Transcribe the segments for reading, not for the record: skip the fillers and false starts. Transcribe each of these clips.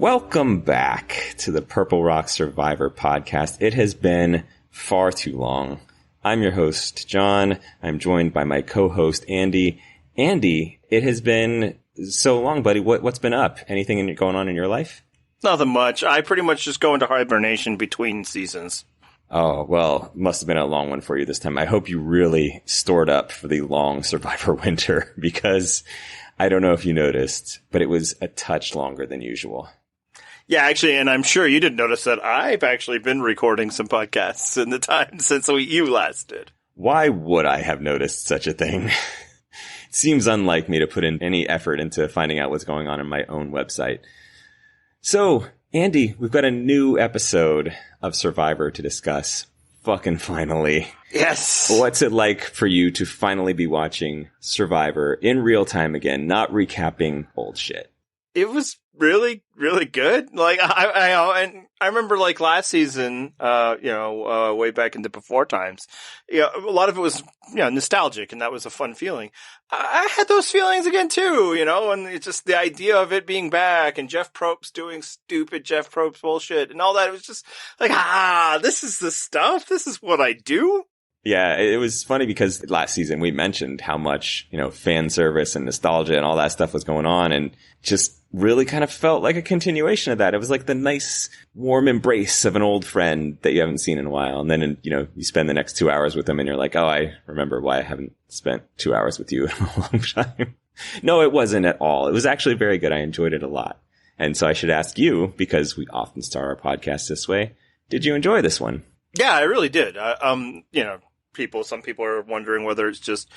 Welcome back to the Purple Rock Survivor podcast. It has been far too long. I'm your host, John. I'm joined by my co-host, Andy. Andy, it has been so long, buddy. What's been up? Anything going on in your life? Nothing much. I pretty much just go into hibernation between seasons. Oh, well, must have been a long one for you this time. I hope you really stored up for the long Survivor winter because I don't know if you noticed, but it was a touch longer than usual. Yeah, actually, and I'm sure you did notice that I've actually been recording some podcasts in the time since you last did. Why would I have noticed such a thing? It seems unlike me to put in any effort into finding out what's going on my own website. So, Andy, we've got a new episode of Survivor to discuss. Fucking finally. Yes. What's it like for you to finally be watching Survivor in real time again, not recapping old shit? It was really, really good. Like, I remember like last season, way back in the before times, a lot of it was, nostalgic, and that was a fun feeling. I had those feelings again too, and it's just the idea of it being back and Jeff Probst doing stupid Jeff Probst bullshit and all that. It was just like, this is the stuff. This is what I do. Yeah, it was funny because last season we mentioned how much, fan service and nostalgia and all that stuff was going on, and just really kind of felt like a continuation of that. It was like the nice, warm embrace of an old friend that you haven't seen in a while. And then, you spend the next 2 hours with them and you're like, oh, I remember why I haven't spent 2 hours with you in a long time. No, it wasn't at all. It was actually very good. I enjoyed it a lot. And so I should ask you, because we often start our podcast this way, did you enjoy this one? Yeah, I really did. Some people are wondering whether it's just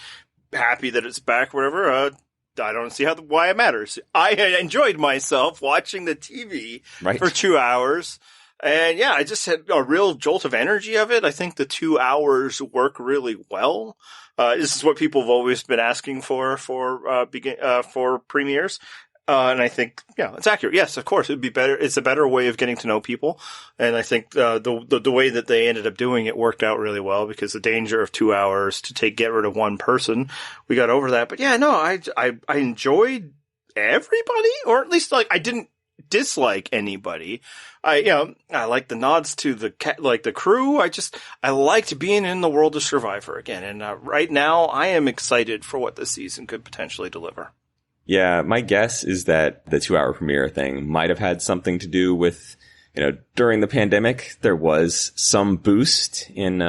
happy that it's back or whatever. I don't see why it matters. I enjoyed myself watching the TV for 2 hours. And yeah, I just had a real jolt of energy of it. I think the 2 hours work really well. This is what people have always been asking for premieres. And I think, it's accurate. Yes, of course, it'd be better. It's a better way of getting to know people. And I think, the way that they ended up doing it worked out really well, because the danger of 2 hours to get rid of one person, we got over that. But yeah, no, I enjoyed everybody, or at least I didn't dislike anybody. I like the nods to the crew. I liked being in the world of Survivor again. And, right now I am excited for what this season could potentially deliver. Yeah, my guess is that the 2 hour premiere thing might have had something to do with, during the pandemic, there was some boost in,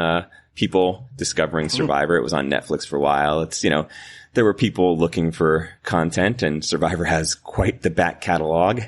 people discovering Survivor. It was on Netflix for a while. It's, there were people looking for content, and Survivor has quite the back catalog.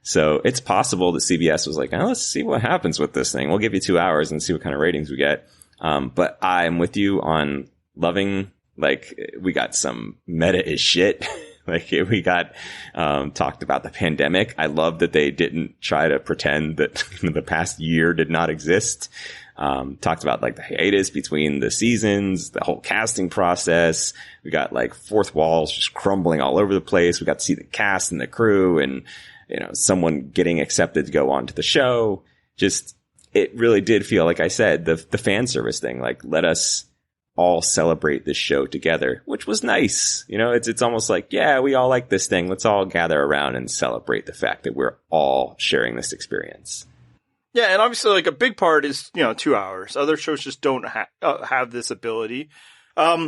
So it's possible that CBS was like, let's see what happens with this thing. We'll give you 2 hours and see what kind of ratings we get. But I'm with you on loving, we got some meta-ish shit. We got, talked about the pandemic. I love that they didn't try to pretend that the past year did not exist. Talked about the hiatus between the seasons, the whole casting process. We got fourth walls just crumbling all over the place. We got to see the cast and the crew and, someone getting accepted to go on to the show. Just, it really did feel, like I said, the fan service thing, let us all celebrate this show together, which was nice. It's almost like, yeah, we all like this thing. Let's all gather around and celebrate the fact that we're all sharing this experience. Yeah, and obviously, a big part is, 2 hours. Other shows just don't have this ability. But,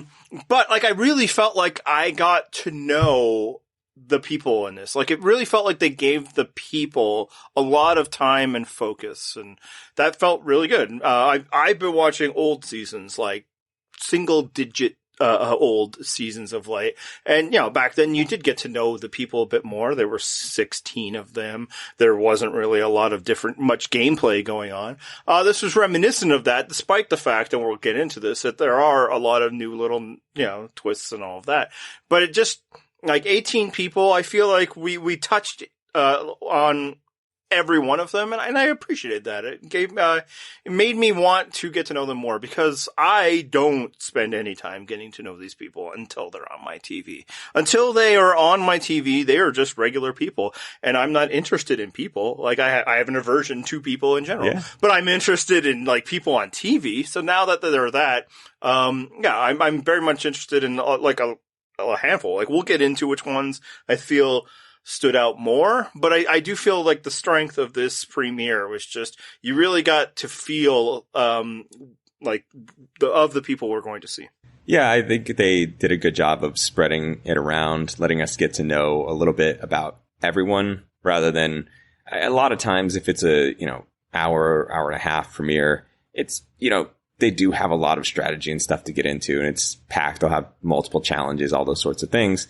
I really felt like I got to know the people in this. It really felt like they gave the people a lot of time and focus, and that felt really good. I've been watching old seasons, single digit old seasons of late. And, back then you did get to know the people a bit more. There were 16 of them. There wasn't really a lot of much gameplay going on. This was reminiscent of that, despite the fact, and we'll get into this, that there are a lot of new little, twists and all of that. But it just, 18 people, I feel like we touched, on every one of them, and I appreciated that. It made me want to get to know them more, because I don't spend any time getting to know these people until they're on my TV. Until they are on my TV, they are just regular people, and I'm not interested in people. I have an aversion to people in general, but I'm interested in people on TV. So now that they're that, I'm very much interested in a handful. We'll get into which ones I feel stood out more. But I do feel like the strength of this premiere was just, you really got to feel, like of the people we're going to see. Yeah, I think they did a good job of spreading it around, letting us get to know a little bit about everyone rather than a lot of times if it's a, hour and a half premiere, it's, they do have a lot of strategy and stuff to get into and it's packed. They'll have multiple challenges, all those sorts of things.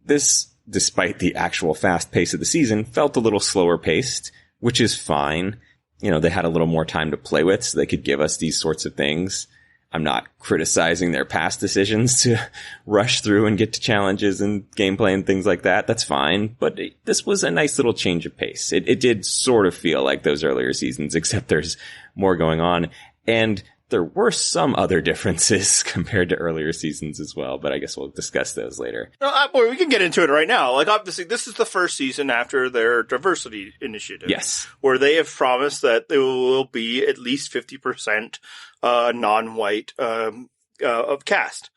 This, despite the actual fast pace of the season, felt a little slower paced, which is fine. They had a little more time to play with so they could give us these sorts of things. I'm not criticizing their past decisions to rush through and get to challenges and gameplay and things like that. That's fine. But this was a nice little change of pace. It did sort of feel like those earlier seasons, except there's more going on. And there were some other differences compared to earlier seasons as well, but I guess we'll discuss those later. We can get into it right now. Like, obviously, this is the first season after their diversity initiative. Yes. Where they have promised that there will be at least 50% non-white of cast.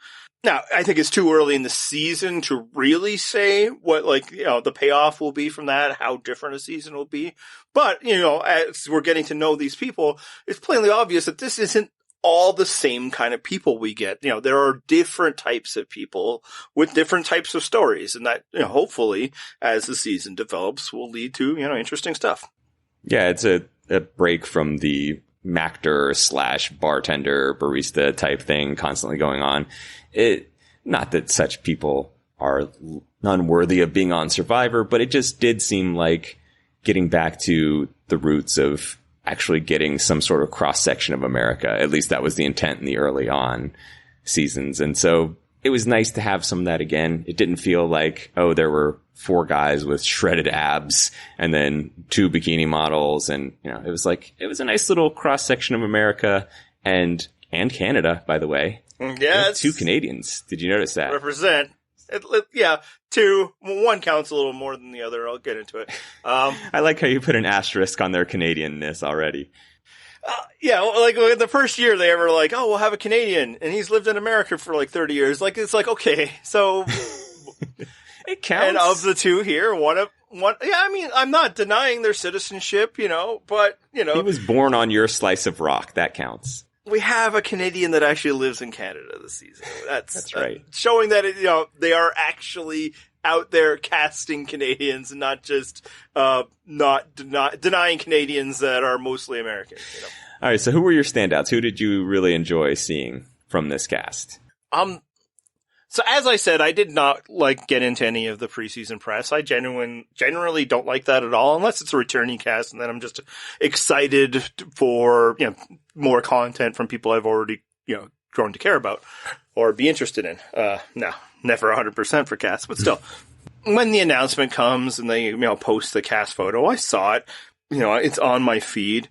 Now, I think it's too early in the season to really say what, the payoff will be from that, how different a season will be. But, as we're getting to know these people, it's plainly obvious that this isn't all the same kind of people we get. There are different types of people with different types of stories. And that, hopefully, as the season develops, will lead to, interesting stuff. Yeah, it's a break from the Mactor / bartender, barista type thing constantly going on. Not that such people are unworthy of being on Survivor, but it just did seem like getting back to the roots of actually getting some sort of cross-section of America. At least that was the intent in the early on seasons. And so it was nice to have some of that again. It didn't feel like, there were 4 guys with shredded abs and then 2 bikini models. And, it was a nice little cross-section of America and Canada, by the way. Yeah. 2 Canadians. Did you notice that? Represent. Yeah, 2. One counts a little more than the other. I'll get into it. I like how you put an asterisk on their Canadianness already. In the first year they ever we'll have a Canadian and he's lived in America for 30 years. Okay, so it counts. And of the 2 here, one. Yeah, I mean, I'm not denying their citizenship, but he was born on your slice of rock. That counts. We have a Canadian that actually lives in Canada this season. That's right. Showing that, they are actually out there casting Canadians and not just, denying Canadians that are mostly American, All right. So who were your standouts? Who did you really enjoy seeing from this cast? So as I said, I did not get into any of the preseason press. I generally don't like that at all, unless it's a returning cast, and then I'm just excited for more content from people I've already grown to care about or be interested in. No, never 100% for cast, but still, when the announcement comes and they post the cast photo, I saw it. It's on my feed.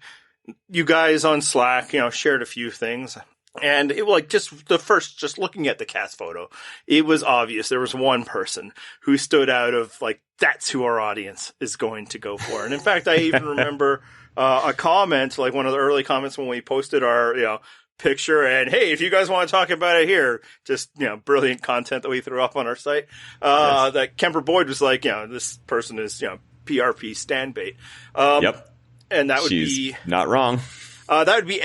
You guys on Slack shared a few things. And it just looking at the cast photo, it was obvious there was one person who stood out of that's who our audience is going to go for. And in fact, I even remember a comment, one of the early comments when we posted our, picture and, hey, if you guys want to talk about it here, just, brilliant content that we threw up on our site, yes. That Kemper Boyd was this person is, PRP stand bait. Yep. And that would She's be not wrong. That would be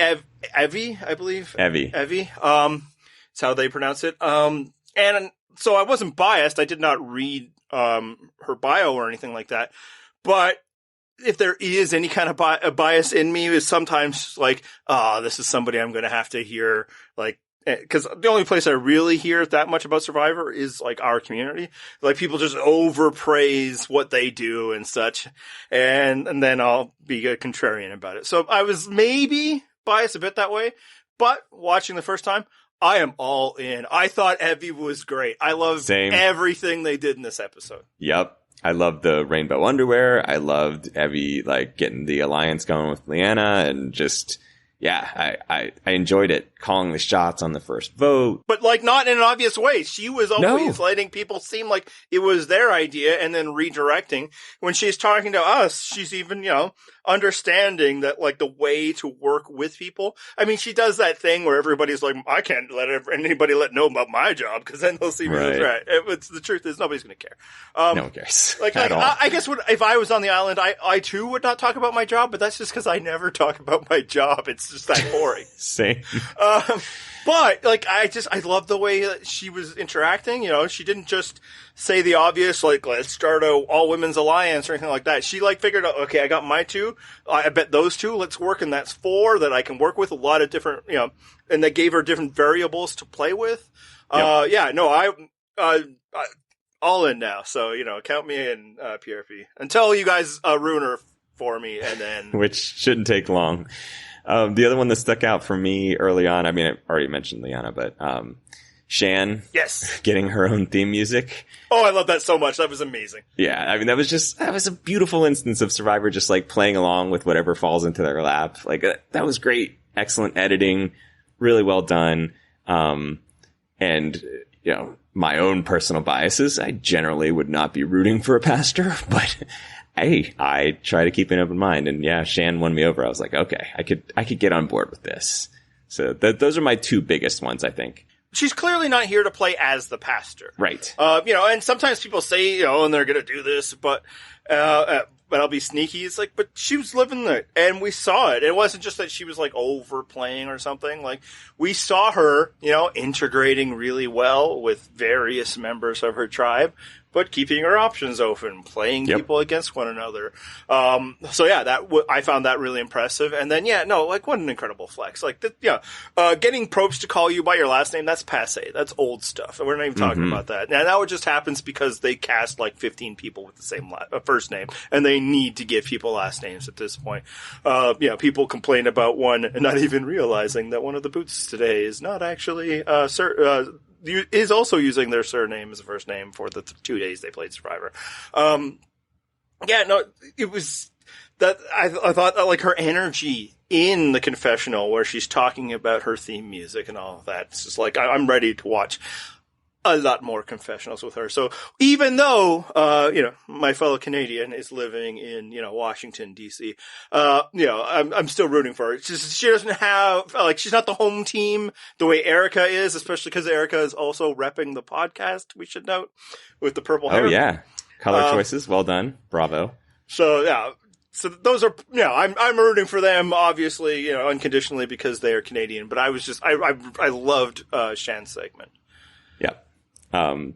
Evie, I believe. Evie. It's how they pronounce it. And so I wasn't biased. I did not read, her bio or anything like that. But if there is any kind of bias in me, is sometimes this is somebody I'm going to have to hear, because the only place I really hear that much about Survivor is our community. People just overpraise what they do and such. And then I'll be a contrarian about it. So I was maybe biased a bit that way, but watching the first time, I am all in. I thought Evie was great. I loved everything they did in this episode. Yep. I loved the rainbow underwear. I loved Evie, getting the alliance going with Leanna and just, yeah, I enjoyed it. Calling the shots on the first vote. But not in an obvious way. She was always letting people seem like it was their idea and then redirecting. When she's talking to us, she's even, understanding that like the way to work with people. I mean, she does that thing where everybody's like, I can't let anybody know about my job because then they'll see me as a threat. It's the truth is nobody's going to care. No one cares. At all. I guess if I was on the island, I too would not talk about my job, but that's just because I never talk about my job. It's just that boring. Same. But like, I love the way that she was interacting. You know, she didn't just say the obvious, like, let's start a all women's alliance or anything like that. She like figured out, okay, I got my two. I bet those two, let's work. And that's 4 that I can work with, a lot of different, you know, and they gave her different variables to play with. Yep. I all in now. So, you know, count me in, PRP until you guys, ruin her for me. And then, which shouldn't take long. The other one that stuck out for me early on, I mean, I already mentioned Liana, but, Shan. Yes. Getting her own theme music. Oh, I love that so much. That was amazing. Yeah. I mean, that was a beautiful instance of Survivor just like playing along with whatever falls into their lap. Like, that was great. Excellent editing. Really well done. And, you know, my own personal biases, I generally would not be rooting for a pastor, but hey, I try to keep an open mind. And yeah, Shan won me over. I was like, okay, I could get on board with this. So those are my 2 biggest ones, I think. She's clearly not here to play as the pastor. Right. You know, and sometimes people say, you know, and they're going to do this, but I'll be sneaky. It's like, but she was living there and we saw it. It wasn't just that she was like overplaying or something. Like we saw her, you know, integrating really well with various members of her tribe, but keeping her options open, playing people against one another. So yeah, I found that really impressive. And then, yeah, no, like what an incredible flex. Like, getting Probst to call you by your last name, that's passé. That's old stuff. We're not even talking about that. Now, it just happens because they cast like 15 people with the same first name, and they need to give people last names at this point. People complain about one and not even realizing that one of the boots today is not actually, is also using their surname as a first name for the 2 days they played Survivor. It was that I thought that like her energy in the confessional where she's talking about her theme music and all of that. It's just like, I'm ready to watch a lot more confessionals with her. So even though, my fellow Canadian is living in, Washington, DC, I'm still rooting for her. It's just, she doesn't have, she's not the home team the way Erica is, especially because Erica is also repping the podcast, we should note, with the purple hair. Oh, yeah. Color choices. Well done. Bravo. So, yeah. So those are, I'm rooting for them, obviously, unconditionally because they are Canadian, but I loved, Shan's segment. Yeah.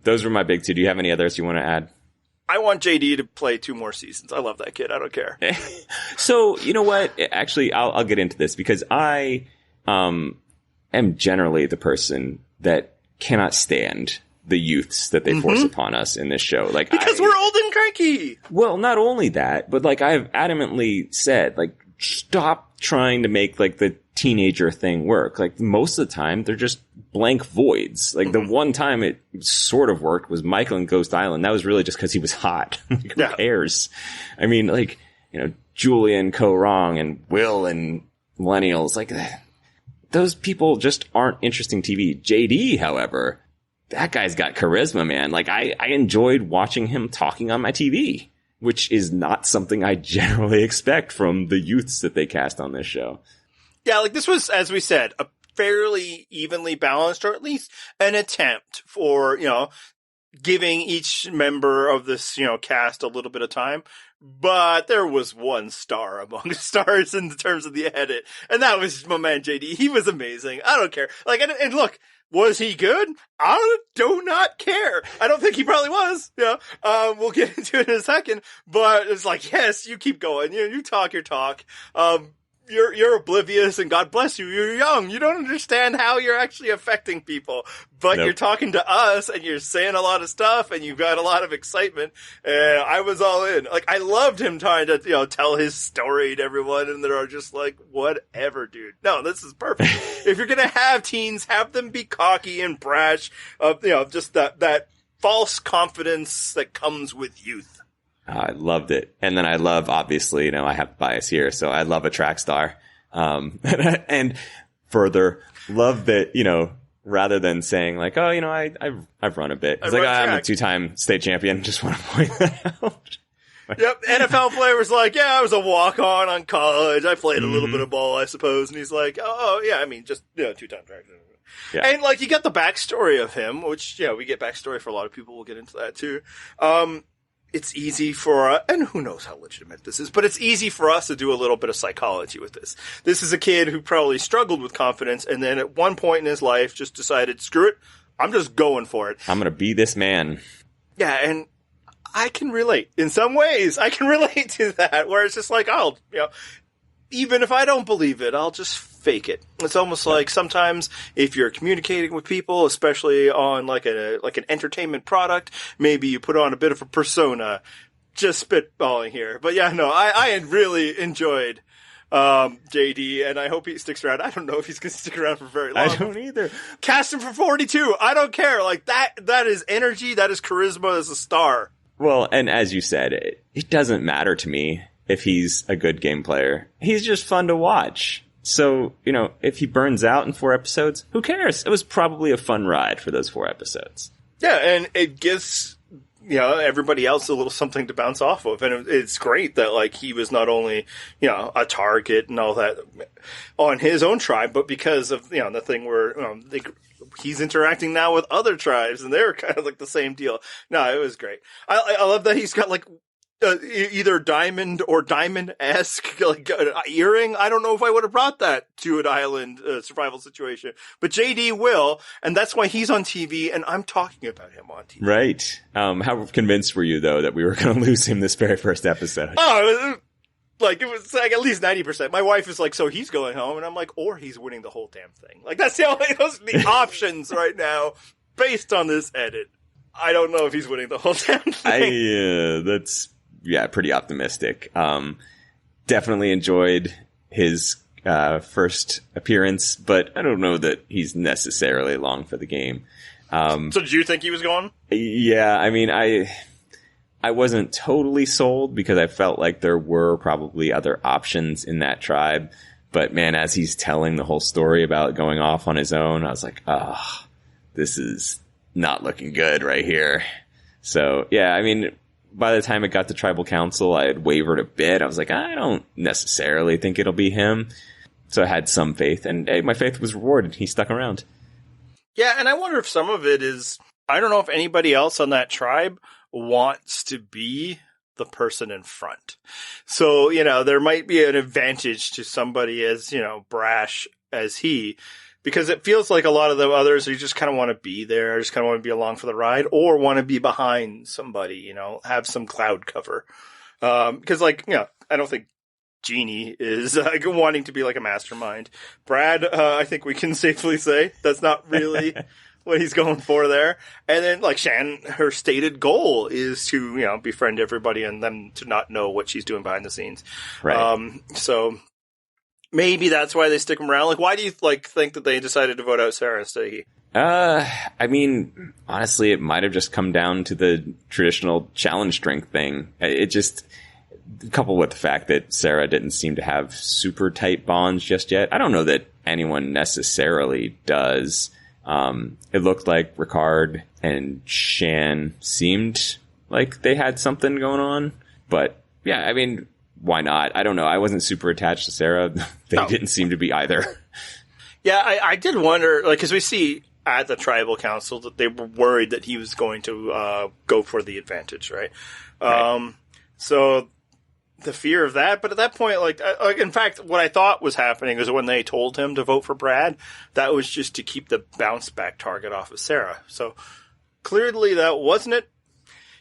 Those were my big 2. Do you have any others you want to add? I want JD to play 2 more seasons. I love that kid. I don't care. So, you know what? Actually, I'll get into this because I, am generally the person that cannot stand the youths that they force upon us in this show. Like, because we're old and cranky. Well, not only that, but like I've adamantly said, like, stop trying to make like the teenager thing work. Like most of the time they're just blank voids. Like the one time it sort of worked was Michael in Ghost Island. That was really just because he was hot. Who cares? I mean, like, Julia and Co Wrong and Will and Millennials, like those people just aren't interesting TV. JD, however, that guy's got charisma, man. Like I enjoyed watching him talking on my TV, which is not something I generally expect from the youths that they cast on this show. Yeah, like this was, as we said, a fairly evenly balanced, or at least an attempt for, giving each member of this, cast a little bit of time. But there was one star among stars in terms of the edit, and that was my man JD. He was amazing. I don't care. Like, and look, was he good? I do not care. I don't think he probably was. We'll get into it in a second. But it's like, yes, you keep going. You talk your talk. You're oblivious, and God bless you. You're young. You don't understand how you're actually affecting people. But You're talking to us, and you're saying a lot of stuff, and you've got a lot of excitement. And I was all in. Like, I loved him trying to, tell his story to everyone, and they're just like, whatever, dude. No, this is perfect. If you're gonna have teens, have them be cocky and brash. Just that false confidence that comes with youth. I loved it. And then I love, obviously, I have bias here, so I love a track star. And further, love that, rather than saying like, oh, I've run a bit. It's like, I'm a 2-time state champion. Just want to point that out. Yep, NFL player was like, yeah, I was a walk-on on college. I played a little bit of ball, I suppose. And he's like, oh yeah, I mean, just, 2 times. Yeah. And like, you get the backstory of him, which, we get backstory for a lot of people. We'll get into that too. It's easy for, and who knows how legitimate this is, but it's easy for us to do a little bit of psychology with this. This is a kid who probably struggled with confidence and then at one point in his life just decided, screw it, I'm just going for it. I'm going to be this man. Yeah, and I can relate. In some ways, I can relate to that, where it's just like, even if I don't believe it, I'll just fake it. It's almost like sometimes if you're communicating with people, especially on like an entertainment product, maybe you put on a bit of a persona. Just spitballing here. But yeah, no, I had really enjoyed JD, and I hope he sticks around. I don't know if he's going to stick around for very long. I don't either. Cast him for 42. I don't care. Like that is energy. That is charisma as a star. Well, and as you said, it doesn't matter to me if he's a good game player. He's just fun to watch. So, if he burns out in 4 episodes, who cares? It was probably a fun ride for those 4 episodes. Yeah, and it gives, everybody else a little something to bounce off of. And it's great that, like, he was not only, a target and all that on his own tribe, but because of, the thing where he's interacting now with other tribes, and they're kind of like the same deal. No, it was great. I love that he's got, like, either diamond or diamond-esque like earring. I don't know if I would have brought that to an island survival situation, but JD will, and that's why he's on TV, and I'm talking about him on TV. Right. How convinced were you, though, that we were going to lose him this very first episode? Oh, it was like at least 90%. My wife is like, so he's going home, and I'm like, or he's winning the whole damn thing. Like, those are the options right now based on this edit. I don't know if he's winning the whole damn thing. That's pretty optimistic. Definitely enjoyed his first appearance, but I don't know that he's necessarily along for the game. So did you think he was gone? Yeah, I mean, I wasn't totally sold because I felt like there were probably other options in that tribe. But man, as he's telling the whole story about going off on his own, I was like, this is not looking good right here. So yeah, I mean, by the time it got to tribal council, I had wavered a bit. I was like, I don't necessarily think it'll be him. So I had some faith, and hey, my faith was rewarded. He stuck around. Yeah, and I wonder if some of it is, I don't know if anybody else on that tribe wants to be the person in front. So, there might be an advantage to somebody as, brash as he, because it feels like a lot of the others, you just kind of want to be there, just kind of want to be along for the ride, or want to be behind somebody, have some cloud cover. Because I don't think Jeannie is wanting to be like a mastermind. Brad, I think we can safely say that's not really what he's going for there. And then like Shan, her stated goal is to, befriend everybody and them to not know what she's doing behind the scenes. Right. So maybe that's why they stick him around. Like, why do you think that they decided to vote out Sara instead of he? I mean, honestly, it might have just come down to the traditional challenge strength thing. It just, coupled with the fact that Sara didn't seem to have super tight bonds just yet. I don't know that anyone necessarily does. It looked like Ricard and Shan seemed like they had something going on, but yeah, I mean, why not? I don't know. I wasn't super attached to Sara. They didn't seem to be either. Yeah, I did wonder, like, because we see at the tribal council that they were worried that he was going to go for the advantage, right? So the fear of that, but at that point, like, in fact, what I thought was happening was when they told him to vote for Brad, that was just to keep the bounce back target off of Sara. So clearly that wasn't it.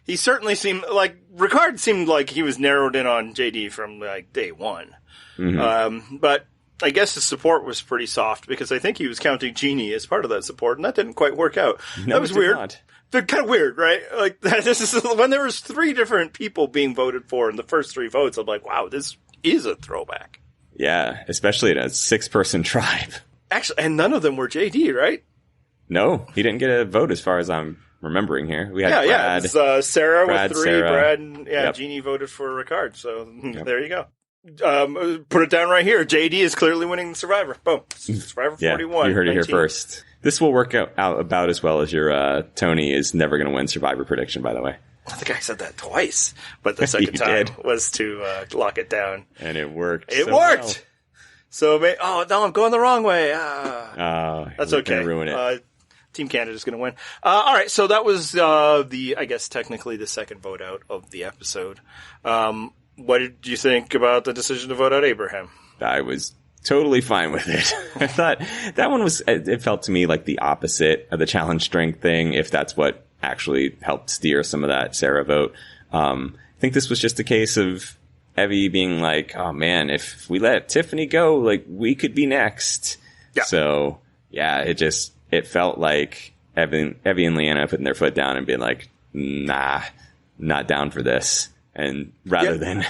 He certainly seemed like Ricard seemed like he was narrowed in on JD from like day one. Mm-hmm. But I guess his support was pretty soft because I think he was counting Jeannie as part of that support, and that didn't quite work out. No, that was weird. Not. They're kind of weird, right? Like this is when there was 3 different people being voted for in the first 3 votes. I'm like, wow, this is a throwback. Yeah, especially in a 6-person tribe. Actually, and none of them were JD, right? No, he didn't get a vote as far as I'm remembering here. We had Brad. Yeah. Sara Brad, with 3, Sara. Brad, and Jeannie voted for Ricard. So there you go. Put it down right here. JD is clearly winning the Survivor. Boom. Survivor 41. You heard 19. it here first. This will work out about as well as your Tony is never going to win Survivor prediction, by the way. I think I said that twice, but the second time was to lock it down. And it worked. It worked! Well. So, no, I'm going the wrong way. That's okay. Ruin it. Team Canada's going to win. All right, so that was I guess technically the second vote out of the episode. What did you think about the decision to vote out Abraham? I was totally fine with it. I thought that one it felt to me like the opposite of the challenge strength thing, if that's what actually helped steer some of that Sara vote. I think this was just a case of Evie being like, oh man, if we let Tiffany go, like, we could be next. Yeah. So, yeah, it felt like Evie and Leanna putting their foot down and being like, nah, not down for this. And rather than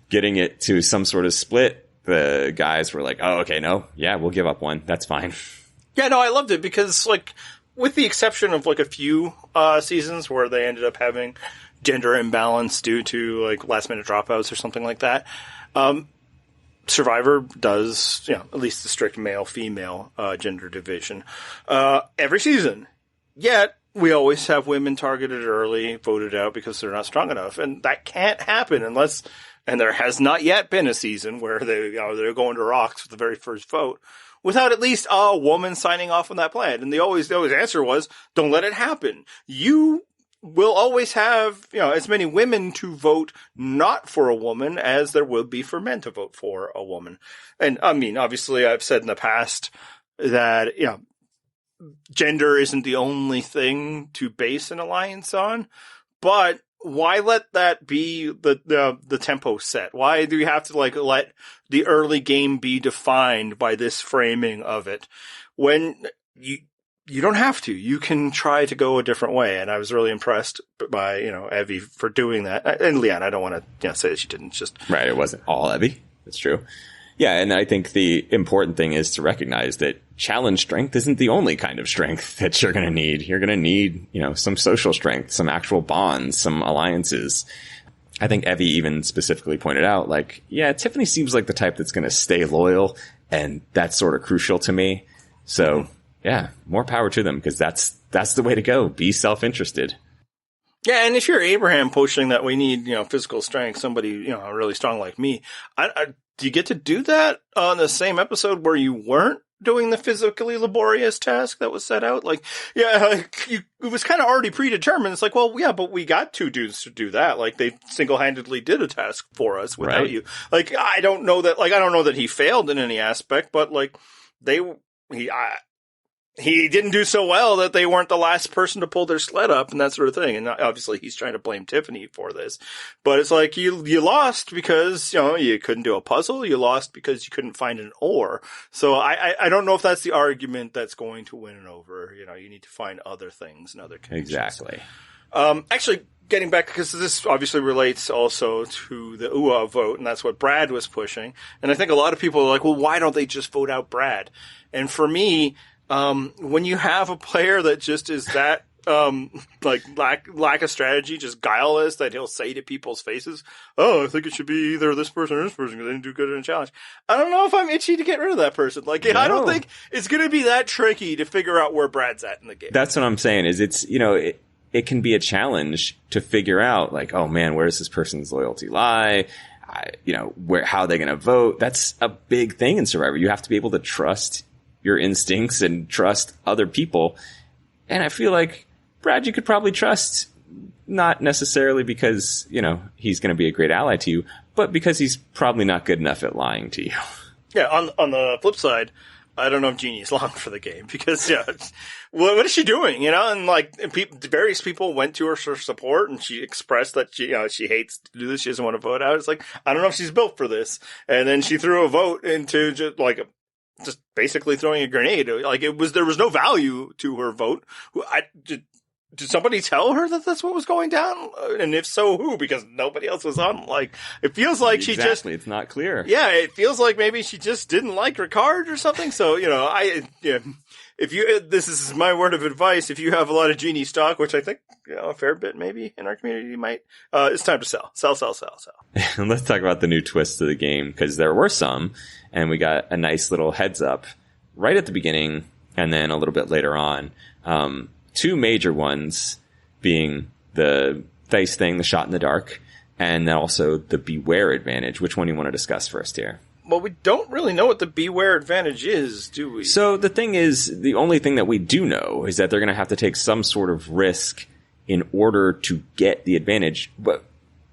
getting it to some sort of split, the guys were like, oh, okay, no, yeah, we'll give up one. That's fine. Yeah, no, I loved it because, like, with the exception of, like, a few seasons where they ended up having gender imbalance due to, like, last-minute dropouts or something like that, Survivor does, at least the strict male-female gender division every season. Yet, we always have women targeted early, voted out because they're not strong enough. And that can't happen unless, and there has not yet been a season where they're going to rocks with the very first vote without at least a woman signing off on that plan. And the always answer was, don't let it happen. You will always have, as many women to vote not for a woman as there will be for men to vote for a woman. And I mean, obviously I've said in the past that, gender isn't the only thing to base an alliance on, but why let that be the tempo set? Why do you have to let the early game be defined by this framing of it when you don't have to? You can try to go a different way. And I was really impressed by, Evie for doing that. And Leanne, I don't want to say that she didn't, just right. It wasn't all Evie. That's true. Yeah, and I think the important thing is to recognize that challenge strength isn't the only kind of strength that you're going to need. You're going to need, some social strength, some actual bonds, some alliances. I think Evie even specifically pointed out, Tiffany seems like the type that's going to stay loyal, and that's sort of crucial to me. So, yeah, more power to them, because that's the way to go. Be self-interested. Yeah, and if you're Abraham pushing that we need, physical strength, somebody, really strong like me, do you get to do that on the same episode where you weren't doing the physically laborious task that was set out? It was kind of already predetermined. It's like, well, yeah, but we got two dudes to do that. Like, they single-handedly did a task for us without you. Like, I don't know that he failed in any aspect, but he didn't do so well that they weren't the last person to pull their sled up and that sort of thing. And obviously he's trying to blame Tiffany for this, but it's like you lost because, you couldn't do a puzzle. You lost because you couldn't find an oar. So I don't know if that's the argument that's going to win it over. You need to find other things and other connections. Exactly. Actually, getting back, because this obviously relates also to the UA vote, and that's what Brad was pushing. And I think a lot of people are like, well, why don't they just vote out Brad? And for me, when you have a player that just is that, lack of strategy, just guileless, that he'll say to people's faces, oh, I think it should be either this person or this person because they didn't do good in a challenge. I don't know if I'm itchy to get rid of that person. No. I don't think it's going to be that tricky to figure out where Brad's at in the game. That's what I'm saying is it's, it can be a challenge to figure out oh man, where does this person's loyalty lie? How are they going to vote? That's a big thing in Survivor. You have to be able to trust your instincts and trust other people. And I feel like Brad, you could probably trust, not necessarily because, he's going to be a great ally to you, but because he's probably not good enough at lying to you. Yeah. On the flip side, I don't know if Jeannie's long for the game because, what is she doing? Various people went to her for support and she expressed that she hates to do this. She doesn't want to vote out. It's like, I don't know if she's built for this. And then she threw a vote into just basically throwing a grenade. There was no value to her vote. Did somebody tell her that that's what was going down? And if so, who? Because nobody else was on. It feels like she just... Exactly, it's not clear. Yeah, it feels like maybe she just didn't like Ricard or something. So, this is my word of advice. If you have a lot of Genie stock, which I think, a fair bit maybe in our community might, it's time to sell. Sell. Let's talk about the new twists to the game, because there were some, and we got a nice little heads up right at the beginning and then a little bit later on. Two major ones being the dice thing, the shot in the dark, and then also the beware advantage. Which one do you want to discuss first here? Well, we don't really know what the beware advantage is, do we? So the thing is, the only thing that we do know is that they're going to have to take some sort of risk in order to get the advantage, but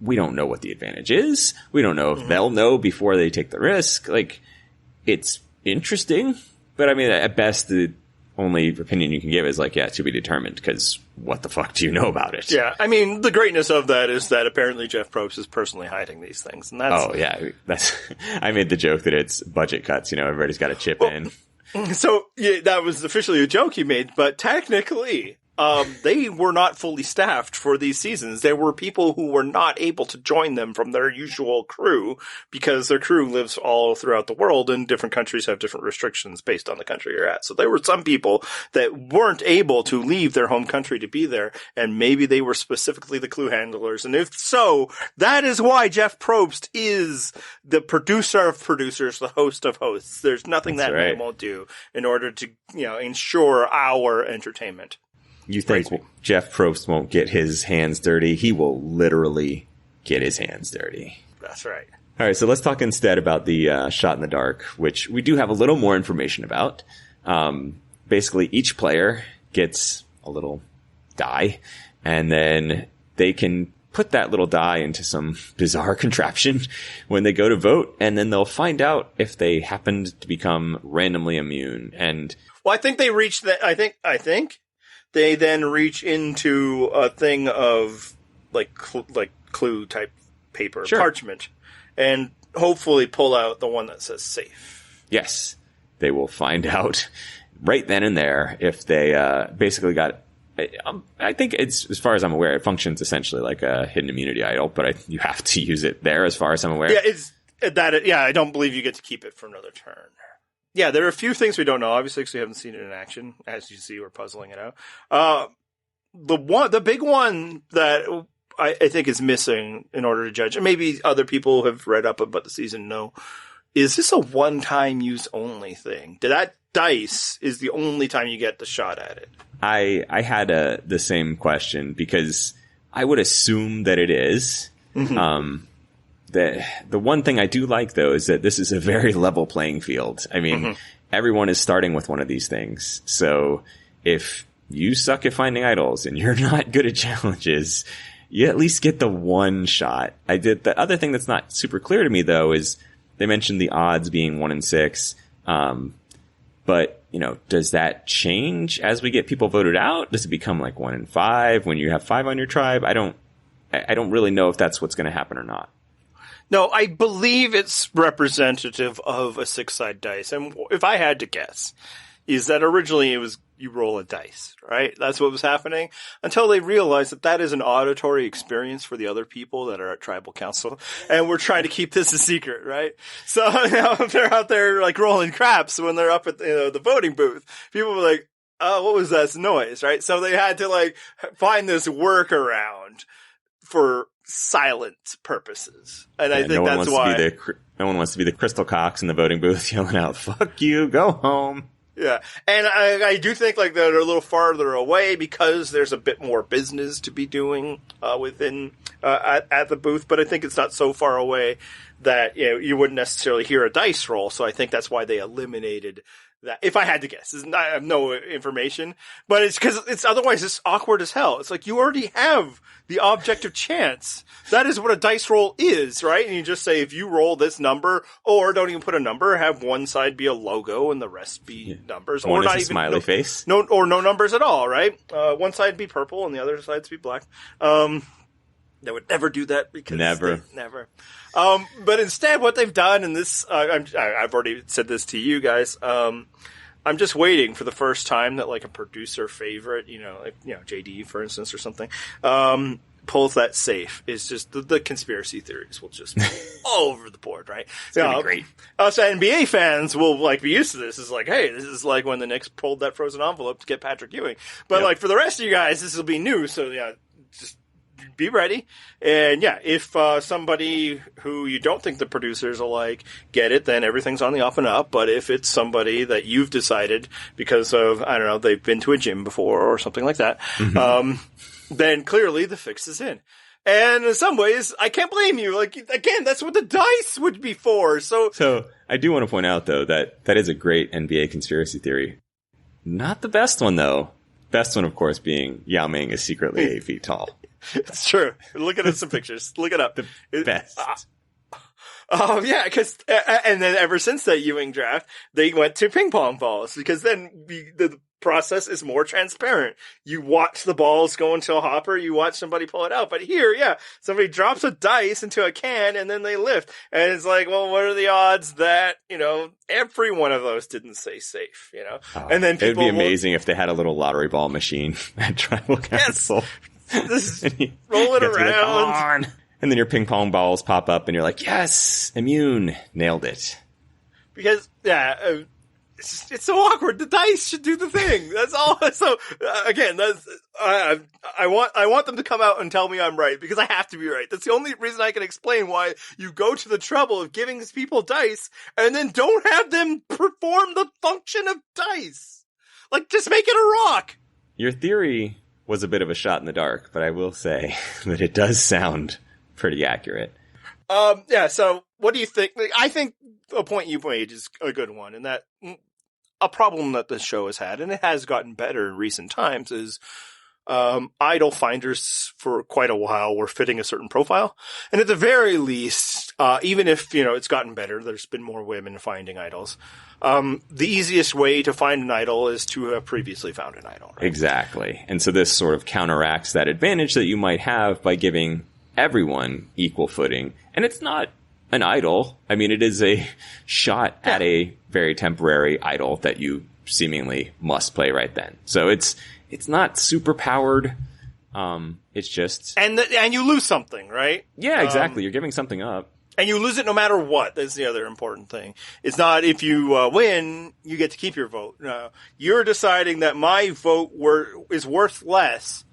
we don't know what the advantage is. We don't know if they'll know before they take the risk. Like, it's interesting, but I mean, at best, the only opinion you can give is like, yeah, to be determined, because what the fuck do you know about it? Yeah, I mean, the greatness of that is that apparently Jeff Probst is personally hiding these things, and that's... Oh, yeah, I made the joke that it's budget cuts, everybody's got to chip in. So, yeah, that was officially a joke you made, but technically... they were not fully staffed for these seasons. There were people who were not able to join them from their usual crew because their crew lives all throughout the world and different countries have different restrictions based on the country you're at. So there were some people that weren't able to leave their home country to be there, and maybe they were specifically the clue handlers. And if so, that is why Jeff Probst is the producer of producers, the host of hosts. There's nothing that man won't do in order to, ensure our entertainment. You think Jeff Probst won't get his hands dirty? He will literally get his hands dirty. That's right. All right, so let's talk instead about the shot in the dark, which we do have a little more information about. Basically, each player gets a little die, and then they can put that little die into some bizarre contraption when they go to vote, and then they'll find out if they happened to become randomly immune. And well, I think they reached that. I think. They then reach into a thing of like clue type paper, parchment, and hopefully pull out the one that says safe. Yes, they will find out right then and there if they basically got. I think it's, as far as I'm aware, it functions essentially like a hidden immunity idol, but you have to use it there, as far as I'm aware. Yeah, I don't believe you get to keep it for another turn. Yeah, there are a few things we don't know, obviously, because we haven't seen it in action. As you see, we're puzzling it out. The big one that I think is missing in order to judge, and maybe other people who have read up about the season know, is this a one-time use only thing? That dice is the only time you get the shot at it. I had the same question, because I would assume that it is. Mm-hmm. The one thing I do like, though, is that this is a very level playing field. I mean, everyone is starting with one of these things. So if you suck at finding idols and you're not good at challenges, you at least get the one shot. The other thing that's not super clear to me, though, is they mentioned the odds being 1 in 6. But, does that change as we get people voted out? Does it become like 1 in 5 when you have 5 on your tribe? I don't really know if that's what's going to happen or not. No, I believe it's representative of a 6-sided dice. And if I had to guess, is that originally it was you roll a dice, right? That's what was happening until they realized that is an auditory experience for the other people that are at tribal council. And we're trying to keep this a secret, right? So if they're out there like rolling craps when they're up at the voting booth, people were like, oh, what was that noise, right? So they had to like find this workaround for silent purposes. And I think that's why no one wants to be the crystal cocks in the voting booth yelling out, fuck you, go home. Yeah. And I do think like they're a little farther away because there's a bit more business to be doing within at the booth, but I think it's not so far away that you wouldn't necessarily hear a dice roll. So I think that's why they eliminated that. If I had to guess, I have no information, but it's because it's otherwise it's awkward as hell. It's like you already have the object of chance. That is what a dice roll is, right? And you just say, if you roll this number, or don't even put a number, have one side be a logo and the rest be numbers, one or not is a even smiley face, no numbers at all, right? One side be purple and the other side be black. They would never do that because never. But instead, what they've done, and this, I've already said this to you guys. I'm just waiting for the first time that like a producer favorite, JD for instance or something, pulls that safe. It's just the conspiracy theories will just be all over the board, right? It's gonna be great. Us NBA fans will like be used to this. It's like, hey, this is like when the Knicks pulled that frozen envelope to get Patrick Ewing. But like for the rest of you guys, this will be new. So just be ready. And if somebody who you don't think the producers will like get it, then everything's on the up and up. But if it's somebody that you've decided because of, I don't know, they've been to a gym before or something like that, then clearly the fix is in. And in some ways, I can't blame you. Like, again, that's what the dice would be for. So I do want to point out, though, that is a great NBA conspiracy theory. Not the best one, though. Best one, of course, being Yao Ming is secretly 8 feet tall. It's true. Look at some pictures. Look it up. The best. Yeah, and then ever since that Ewing draft, they went to ping pong balls because then the process is more transparent. You watch the balls go into a hopper, you watch somebody pull it out. But here, yeah, somebody drops a dice into a can and then they lift. And it's like, well, what are the odds that, every one of those didn't say safe, And then it would be amazing if they had a little lottery ball machine at Tribal Council. This roll it around. Like, and then your ping pong balls pop up and you're like, yes, immune. Nailed it. Because, yeah, it's so awkward. The dice should do the thing. That's all. So, again, that's, I want them to come out and tell me I'm right because I have to be right. That's the only reason I can explain why you go to the trouble of giving these people dice and then don't have them perform the function of dice. Like, just make it a rock. Your theory was a bit of a shot in the dark, but I will say that it does sound pretty accurate. Yeah, so what do you think? I think a point you made is a good one, and that a problem that the show has had, and it has gotten better in recent times, is idol finders for quite a while were fitting a certain profile. And at the very least, even if, it's gotten better, there's been more women finding idols. The easiest way to find an idol is to have previously found an idol. Right? Exactly. And so this sort of counteracts that advantage that you might have by giving everyone equal footing. And it's not an idol. I mean, it is a shot at a very temporary idol that you seemingly must play right then. So it's not super powered. It's just... And you lose something, right? Yeah, exactly. You're giving something up. And you lose it no matter what. That's the other important thing. It's not if you win, you get to keep your vote. No. You're deciding that my vote is worth less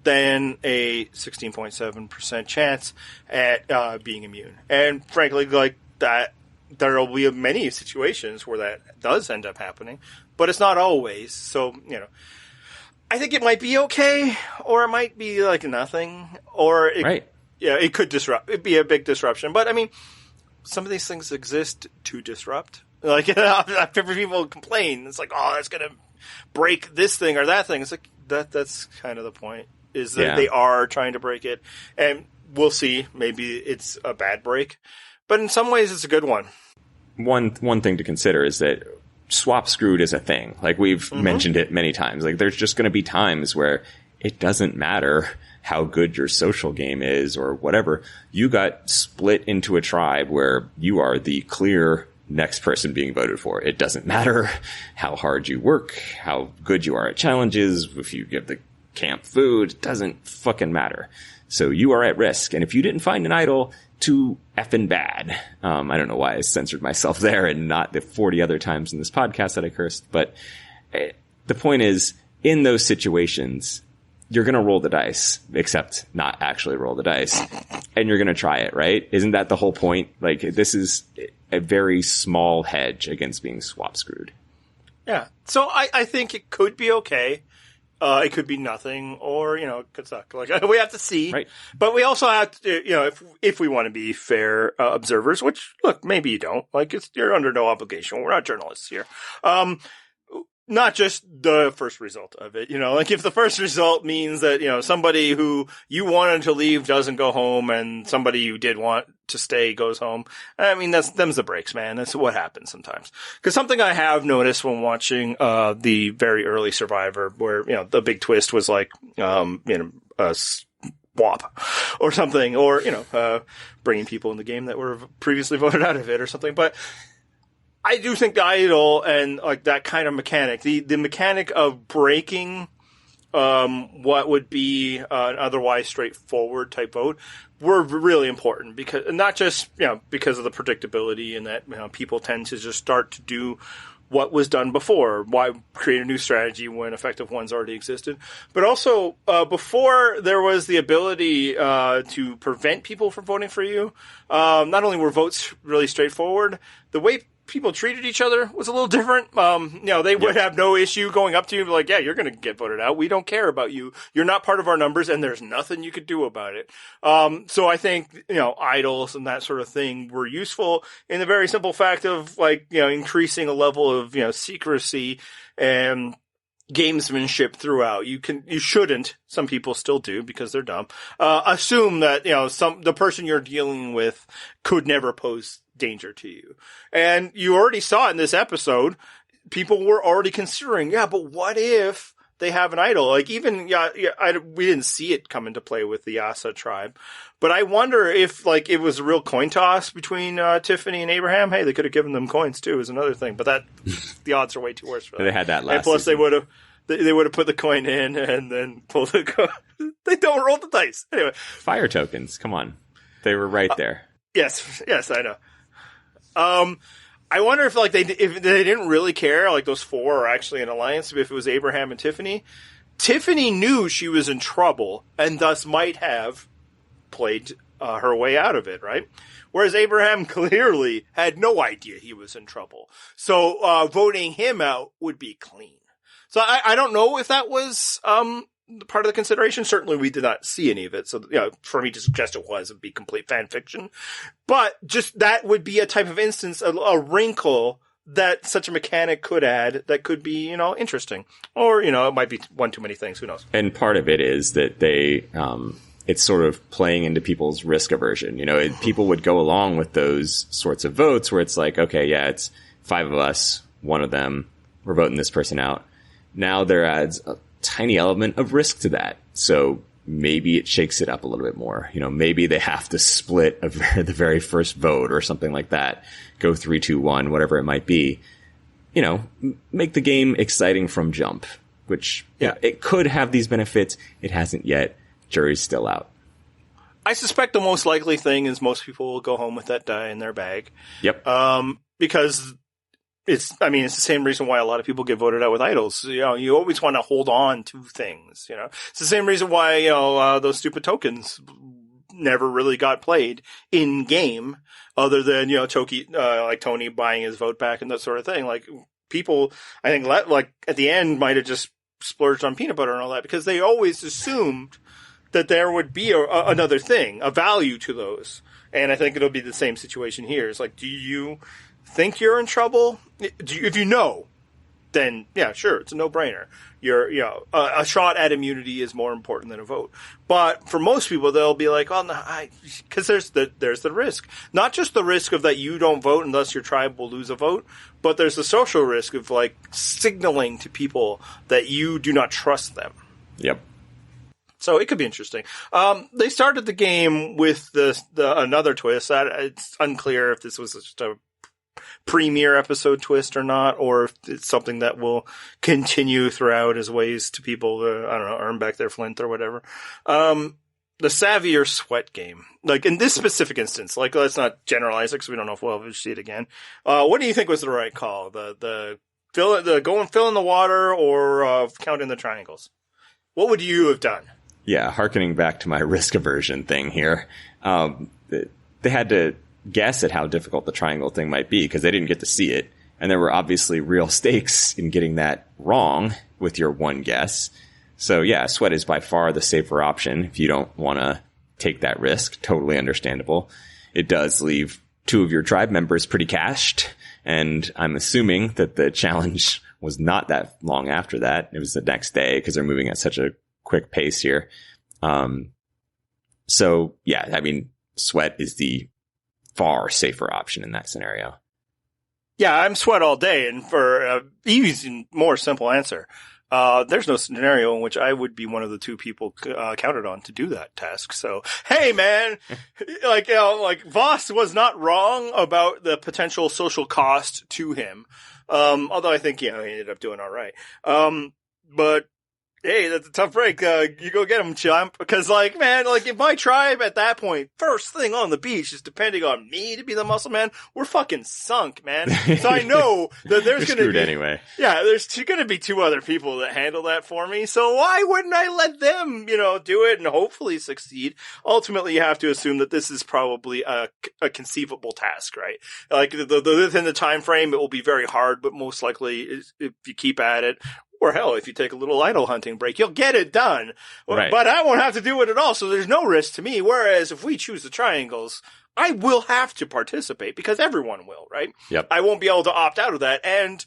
than a 16.7% chance at being immune. And frankly, like that, there will be many situations where that does end up happening, but it's not always. So, I think it might be okay, or it might be like nothing, or it could disrupt. It'd be a big disruption. But I mean, some of these things exist to disrupt. Like, people complain. It's like, oh, that's going to break this thing or that thing. It's like, that's kind of the point. Is that they are trying to break it, and we'll see. Maybe it's a bad break, but in some ways, it's a good one. One thing to consider is that swap screwed is a thing. Like we've mentioned it many times. Like there's just going to be times where it doesn't matter how good your social game is or whatever. You got split into a tribe where you are the clear next person being voted for. It doesn't matter how hard you work, how good you are at challenges, if you give the camp food, it doesn't fucking matter. So you are at risk. And if you didn't find an idol, too effing bad. I don't know why I censored myself there and not the 40 other times in this podcast that I cursed. But the point is, in those situations, you're going to roll the dice, except not actually roll the dice. And you're going to try it, right? Isn't that the whole point? Like, this is a very small hedge against being swap screwed. Yeah. So I think it could be okay. It could be nothing, or, it could suck. Like, we have to see. Right. But we also have to, if we want to be fair observers, which, look, maybe you don't. Like, you're under no obligation. We're not journalists here. Not just the first result of it, like if the first result means that, somebody who you wanted to leave doesn't go home and somebody you did want to stay goes home. I mean, them's the breaks, man. That's what happens sometimes. Cause something I have noticed when watching, the very early Survivor where, the big twist was like, a swap or something, or, bringing people in the game that were previously voted out of it or something. But I do think the idol and like that kind of mechanic, the mechanic of breaking what would be an otherwise straightforward type vote, were really important because not just because of the predictability and that people tend to just start to do what was done before. Why create a new strategy when effective ones already existed? But also, before there was the ability to prevent people from voting for you, not only were votes really straightforward, the way people treated each other was a little different. They would have no issue going up to you and be like, yeah, you're going to get voted out. We don't care about you. You're not part of our numbers, and there's nothing you could do about it. So I think, idols and that sort of thing were useful in the very simple fact of increasing a level of, secrecy and gamesmanship throughout. You shouldn't, some people still do because they're dumb, assume that, the person you're dealing with could never pose danger to you. And you already saw it in this episode, people were already considering, but what if they have an idol? Like even, we didn't see it come into play with the Yase tribe, but I wonder if it was a real coin toss between Tiffany and Abraham. Hey, they could have given them coins too, is another thing, but that the odds are way too worse for that. They had that last and plus season. they would have put the coin in and then pulled the coin. They don't roll the dice. Anyway. Fire tokens. Come on. They were right there. Yes, I know. I wonder if they didn't really care, those four are actually an alliance, if it was Abraham and Tiffany. Tiffany knew she was in trouble and thus might have played her way out of it, right? Whereas Abraham clearly had no idea he was in trouble. So voting him out would be clean. So I don't know if that was part of the consideration. Certainly we did not see any of it. So, for me to suggest it would be complete fan fiction. But just that would be a type of instance, a wrinkle that such a mechanic could add that could be, interesting. Or, it might be one too many things. Who knows? And part of it is that it's sort of playing into people's risk aversion. People would go along with those sorts of votes where it's like, okay, yeah, it's 5 of us, 1 of them, we're voting this person out. Now there adds a tiny element of risk to that. So maybe it shakes it up a little bit more. Maybe they have to split the very first vote or something like that. Go 3-2-1, whatever it might be. Make the game exciting from jump, which it could have these benefits. It hasn't yet. Jury's still out. I suspect the most likely thing is most people will go home with that die in their bag. Yep. Because it's the same reason why a lot of people get voted out with idols. You always want to hold on to things, It's the same reason why, those stupid tokens never really got played in game other than, Tony buying his vote back and that sort of thing. People, I think, at the end might have just splurged on peanut butter and all that because they always assumed that there would be another thing, a value to those. And I think it'll be the same situation here. It's do you think you're in trouble? If you know, then yeah, sure, it's a no-brainer. A shot at immunity is more important than a vote. But for most people, they'll be like, "Oh, no," because there's the risk, not just the risk of that you don't vote and thus your tribe will lose a vote, but there's the social risk of signaling to people that you do not trust them. Yep. So it could be interesting. They started the game with another twist. It's unclear if this was just a premiere episode twist or not, or if it's something that will continue throughout as ways to people to, earn back their flint or whatever. The savvy or sweat game. In this specific instance, let's not generalize it because we don't know if we'll ever see it again. What do you think was the right call? The go and fill in the water or count in the triangles? What would you have done? Yeah, hearkening back to my risk aversion thing here. They had to guess at how difficult the triangle thing might be because they didn't get to see it. And there were obviously real stakes in getting that wrong with your one guess. So yeah, sweat is by far the safer option if you don't want to take that risk. Totally understandable. It does leave 2 of your tribe members pretty cashed. And I'm assuming that the challenge was not that long after that. It was the next day because they're moving at such a quick pace here. So yeah, sweat is the far safer option in that scenario. Yeah, I'm sweat all day. And for an easy, more simple answer, there's no scenario in which I would be one of the 2 people counted on to do that task. So, hey, man, Voss was not wrong about the potential social cost to him. Although I think, he ended up doing all right. But Hey, that's a tough break. You go get him, chump. Because, like, man, like, if my tribe at that point, first thing on the beach is depending on me to be the muscle man, we're fucking sunk, man. So I know that there's going to be anyway. Yeah, there's going to be two other people that handle that for me. So why wouldn't I let them, do it and hopefully succeed? Ultimately, you have to assume that this is probably a conceivable task, right? Like within the time frame, it will be very hard, but most likely, if you keep at it. Or hell, if you take a little idle hunting break, you'll get it done. Right. But I won't have to do it at all, so there's no risk to me. Whereas if we choose the triangles, I will have to participate because everyone will, right? Yep. I won't be able to opt out of that. And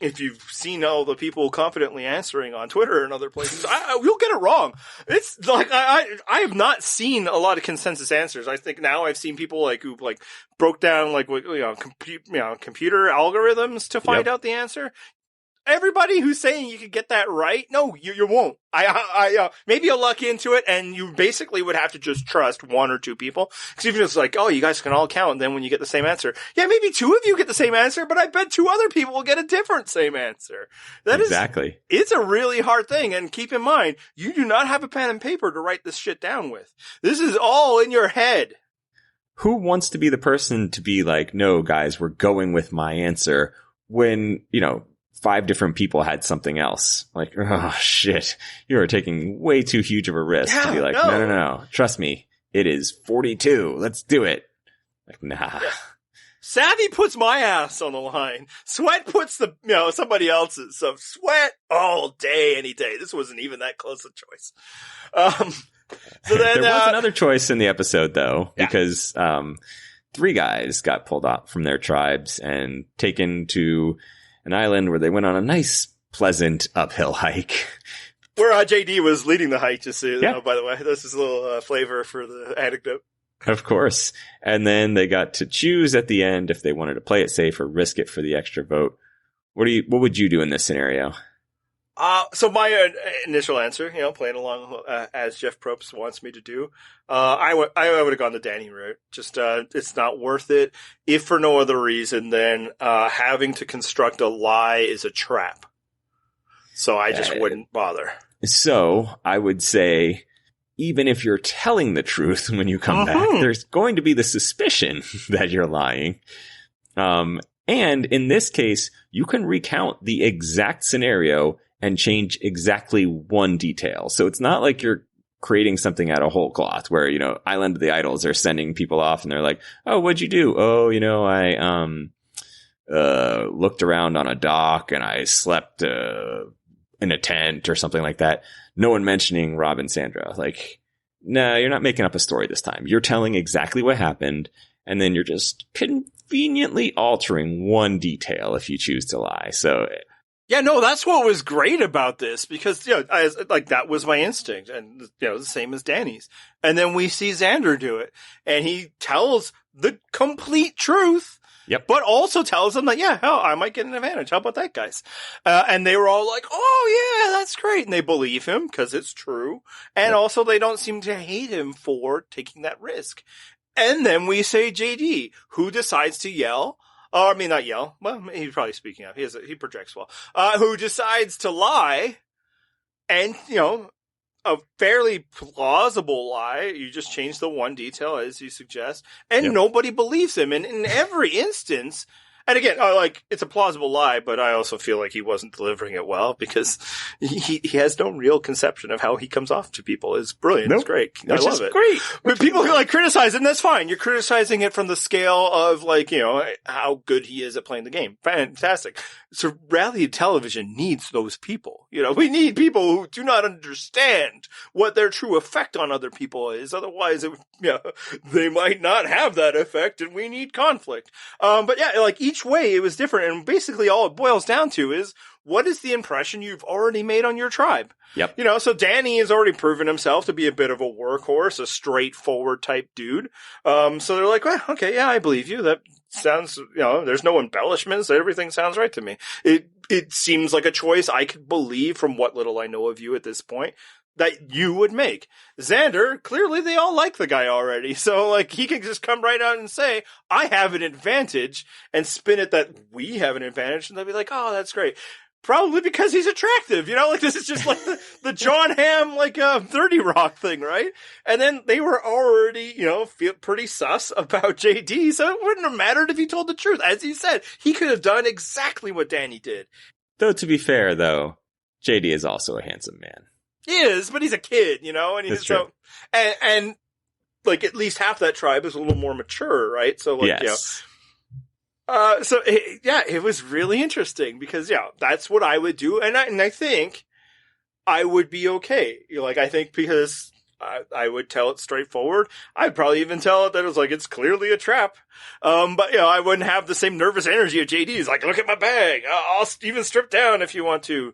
if you've seen all the people confidently answering on Twitter and other places, you'll get it wrong. It's like I have not seen a lot of consensus answers. I think now I've seen people who broke down computer algorithms to find out the answer. Everybody who's saying you could get that right, no, you won't. Maybe you'll luck into it, and you basically would have to just trust one or two people. Because even if it's like, oh, you guys can all count, and then when you get the same answer, yeah, maybe two of you get the same answer, but I bet two other people will get a different same answer. Exactly. It's a really hard thing, and keep in mind, you do not have a pen and paper to write this shit down with. This is all in your head. Who wants to be the person to be like, no, guys, we're going with my answer when, 5 different people had something else. Like, oh shit, you are taking way too huge of a risk to be like, no, trust me, it is 42. Let's do it. Like, nah. Yeah. Savvy puts my ass on the line. Sweat puts somebody else's. So Sweat all day, any day. This wasn't even that close a choice. So then, there was another choice in the episode though, because 3 guys got pulled off from their tribes and taken to an island where they went on a nice, pleasant uphill hike. Where JD was leading the hike, just so you know, by the way. This is a little flavor for the anecdote. Of course. And then they got to choose at the end if they wanted to play it safe or risk it for the extra vote. What would you do in this scenario? So my initial answer, playing along as Jeff Probst wants me to do, I would have gone the Danny route. Just it's not worth it, if for no other reason than having to construct a lie is a trap. So I just wouldn't bother. So I would say, even if you're telling the truth when you come back, there's going to be the suspicion that you're lying. And in this case, you can recount the exact scenario and change exactly one detail. So it's not like you're creating something out of whole cloth where, Island of the Idols are sending people off and they're like, oh, what'd you do? Oh, I looked around on a dock and I slept in a tent or something like that. No one mentioning Rob and Sandra. Like, no, you're not making up a story this time. You're telling exactly what happened, and then you're just conveniently altering one detail if you choose to lie. So yeah, no, that's what was great about this, because, that was my instinct, and, the same as Danny's. And then we see Xander do it, and he tells the complete truth. Yep. But also tells them that, hell, I might get an advantage. How about that, guys? And they were all like, oh, yeah, that's great. And they believe him because it's true. And also they don't seem to hate him for taking that risk. And then we say JD, who decides to yell. Or, not yell. Well, he's probably speaking up. He projects well. Who decides to lie. And, a fairly plausible lie. You just change the one detail as you suggest, and nobody believes him. And in every instance, and again, it's a plausible lie, but I also feel like he wasn't delivering it well, because he has no real conception of how he comes off to people. It's brilliant. Nope. It's great. I love it. Great. But people criticize it, and that's fine. You're criticizing it from the scale of how good he is at playing the game. Fantastic. So reality television needs those people. We need people who do not understand what their true effect on other people is. Otherwise, they might not have that effect, and we need conflict. But each way it was different, and basically all it boils down to is, what is the impression you've already made on your tribe? Yep. So Danny has already proven himself to be a bit of a workhorse, a straightforward type dude. So they're like, well, okay, yeah, I believe you. That sounds, there's no embellishments. Everything sounds right to me. It seems like a choice I could believe from what little I know of you at this point that you would make. Xander, clearly they all like the guy already. So he can just come right out and say, I have an advantage, and spin it that we have an advantage. And they'll be like, oh, that's great. Probably because he's attractive, like this is just like the John Hamm, 30 Rock thing, right? And then they were already, feel pretty sus about JD, so it wouldn't have mattered if he told the truth. As he said, he could have done exactly what Danny did. Though, to be fair, though, JD is also a handsome man. He is, but he's a kid, and That's true. And at least half that tribe is a little more mature, right? So, yes. It was really interesting because, that's what I would do. And I think I would be okay. I think because I would tell it straightforward. I'd probably even tell it that it was it's clearly a trap. But I wouldn't have the same nervous energy of JD. He's look at my bag. I'll even strip down if you want to.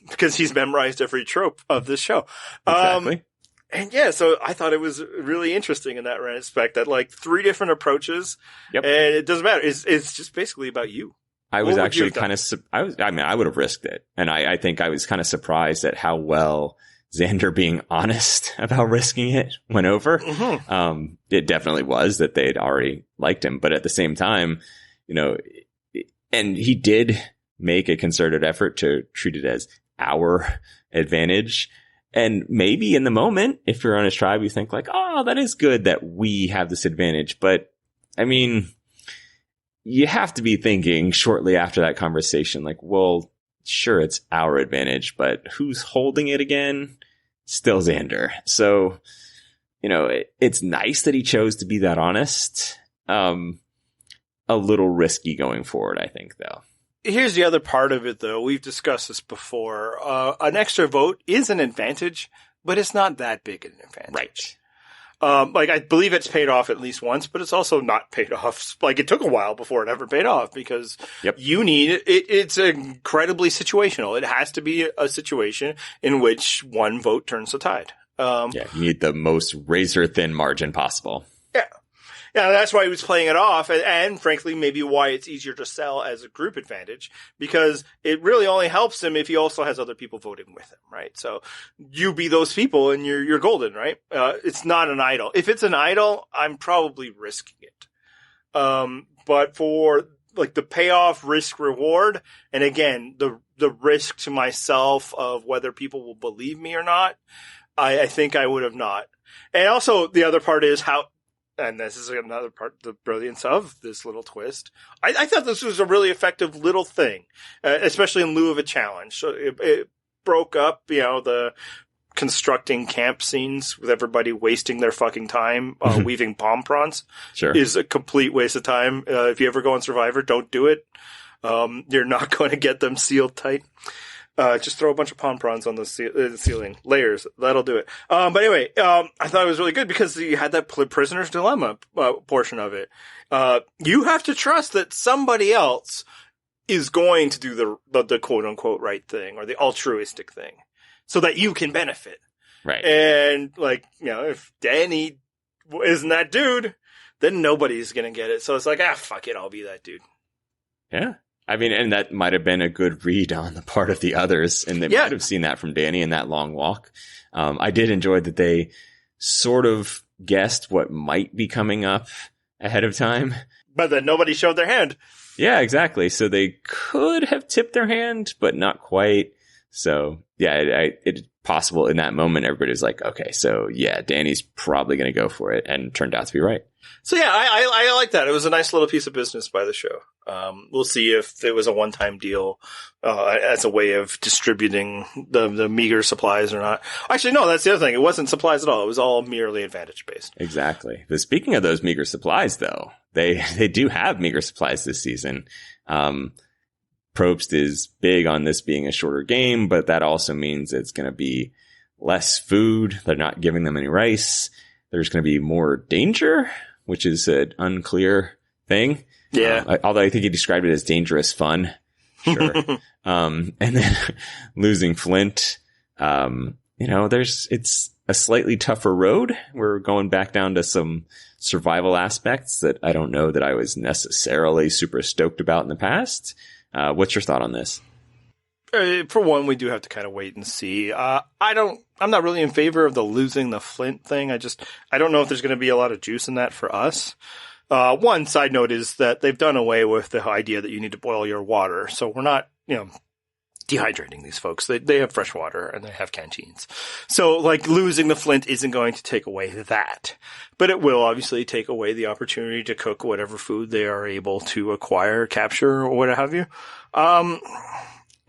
Because he's memorized every trope of this show. Exactly. And so I thought it was really interesting in that respect that 3 different approaches. Yep. And it doesn't matter. It's just basically about you. I was actually I would have risked it. And I think I was kind of surprised at how well Xander being honest about risking it went over. Mm-hmm. It definitely was that they'd already liked him. But at the same time, and he did make a concerted effort to treat it as our advantage. And maybe in the moment, if you're on his tribe, you think oh, that is good that we have this advantage. But I mean, you have to be thinking shortly after that conversation, well, sure, it's our advantage, but who's holding it again? Still Xander. So, it's nice that he chose to be that honest. A little risky going forward, I think, though. Here's the other part of it, though. We've discussed this before. An extra vote is an advantage, but it's not that big an advantage. Right. I believe it's paid off at least once, but it's also not paid off. It took a while before it ever paid off because you need it. It's incredibly situational. It has to be a situation in which one vote turns the tide. You need the most razor thin margin possible. Yeah. Yeah, that's why he was playing it off, and frankly, maybe why it's easier to sell as a group advantage, because it really only helps him if he also has other people voting with him, right? So you be those people, and you're golden, right? It's not an idol. If it's an idol, I'm probably risking it. But for the payoff, risk, reward, and again, the risk to myself of whether people will believe me or not, I think I would have not. And also, the other part is how. And this is another part, the brilliance of this little twist. I thought this was a really effective little thing, especially in lieu of a challenge. So it broke up, the constructing camp scenes with everybody wasting their fucking time weaving palm prawns. Sure. Is a complete waste of time. If you ever go on Survivor, don't do it. You're not going to get them sealed tight. Just throw a bunch of palm prawns on the ceiling. Layers. That'll do it. But anyway, I thought it was really good because you had that prisoner's dilemma portion of it. You have to trust that somebody else is going to do the quote unquote right thing or the altruistic thing so that you can benefit. Right. And if Danny isn't that dude, then nobody's going to get it. So it's fuck it. I'll be that dude. Yeah. I mean, and that might have been a good read on the part of the others, and they might have seen that from Danny in that long walk. I did enjoy that they sort of guessed what might be coming up ahead of time. But then nobody showed their hand. Yeah, exactly. So they could have tipped their hand, but not quite. So, yeah, it's possible in that moment, everybody's okay, so yeah, Danny's probably going to go for it, and turned out to be right. So yeah, I like that. It was a nice little piece of business by the show. We'll see if it was a one-time deal as a way of distributing the meager supplies or not. Actually, no, that's the other thing. It wasn't supplies at all. It was all merely advantage-based. Exactly. But speaking of those meager supplies, though, they do have meager supplies this season. Probst is big on this being a shorter game, but that also means it's going to be less food. They're not giving them any rice. There's going to be more danger, which is an unclear thing. Yeah. Although I think he described it as dangerous fun. Sure. And then losing Flint, it's a slightly tougher road. We're going back down to some survival aspects that I don't know that I was necessarily super stoked about in the past. What's your thought on this? For one, we do have to kind of wait and see. I'm not really in favor of the losing the Flint thing. I don't know if there's going to be a lot of juice in that for us. One side note is that they've done away with the idea that you need to boil your water. So we're not, dehydrating these folks. They have fresh water and they have canteens. So like losing the flint isn't going to take away that, but it will obviously take away the opportunity to cook whatever food they are able to acquire, capture, or what have you.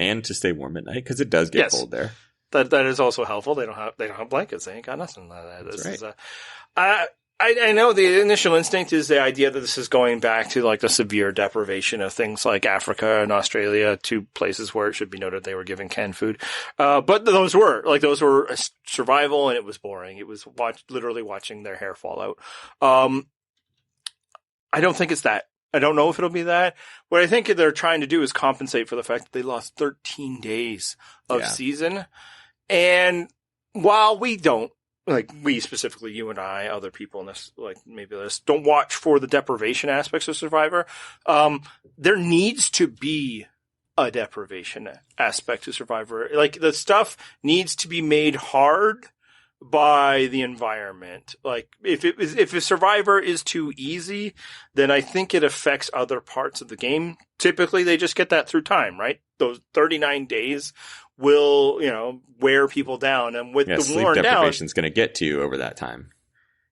And to stay warm at night, because it does get cold there. That is also helpful. They don't have blankets. They ain't got nothing like that. That's right. I know the initial instinct is the idea that this is going back to like the severe deprivation of things like Africa and Australia, two places where it should be noted they were given canned food. But those were survival, and it was boring. It was literally watching their hair fall out. I don't think it's that. I don't know if it'll be that. What I think they're trying to do is compensate for the fact that they lost 13 days of season. And while we don't, like we specifically, you and I, other people in this, like maybe this, don't watch for the deprivation aspects of Survivor, there needs to be a deprivation aspect to Survivor. Like the stuff needs to be made hard by the environment. Like if a Survivor is too easy, then I think it affects other parts of the game. Typically they just get that through time, right? Those 39 days will, wear people down, and with the sleep worn down, deprivation's going to get to you over that time.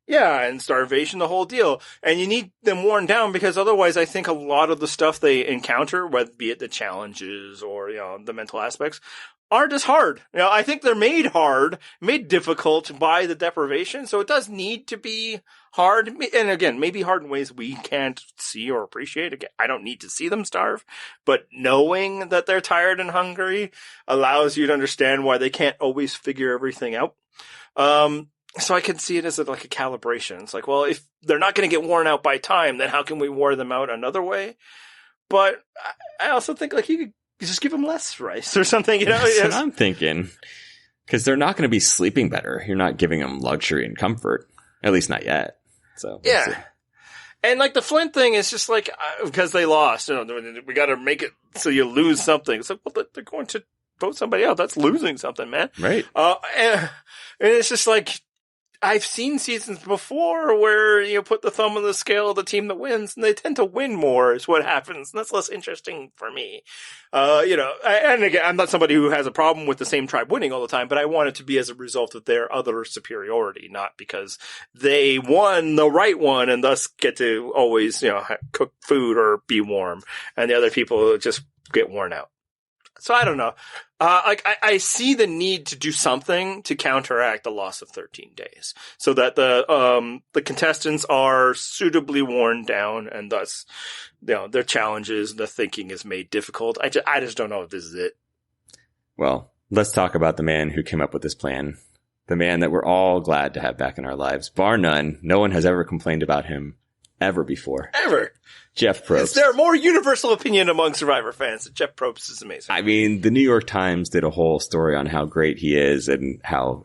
Yeah, and starvation, the whole deal. And you need them worn down because otherwise I think a lot of the stuff they encounter, whether be it the challenges or, the mental aspects, aren't as hard. I think they're made hard, made difficult by the deprivation. So it does need to be hard. And again, maybe hard in ways we can't see or appreciate. Again, I don't need to see them starve, but knowing that they're tired and hungry allows you to understand why they can't always figure everything out. So I can see it as like a calibration. It's like, well, if they're not going to get worn out by time, then how can we wear them out another way? But I also think like you could just give them less rice or something, That's what I'm thinking. Because they're not going to be sleeping better. You're not giving them luxury and comfort. At least not yet. So yeah. And like the Flint thing is just like, because they lost, we got to make it so you lose something. It's like, well, they're going to vote somebody else. That's losing something, man. Right. And it's just like, I've seen seasons before where you put the thumb on the scale of the team that wins, and they tend to win more is what happens. And that's less interesting for me. And again, I'm not somebody who has a problem with the same tribe winning all the time, but I want it to be as a result of their other superiority, not because they won the right one and thus get to always, cook food or be warm, and the other people just get worn out. So I don't know. I see the need to do something to counteract the loss of 13 days so that the contestants are suitably worn down, and thus, their challenges, the thinking is made difficult. I just don't know if this is it. Well, let's talk about the man who came up with this plan. The man that we're all glad to have back in our lives. Bar none. No one has ever complained about him ever before. Ever. Jeff Probst. Is there a more universal opinion among Survivor fans that Jeff Probst is amazing? I mean, the New York Times did a whole story on how great he is and how,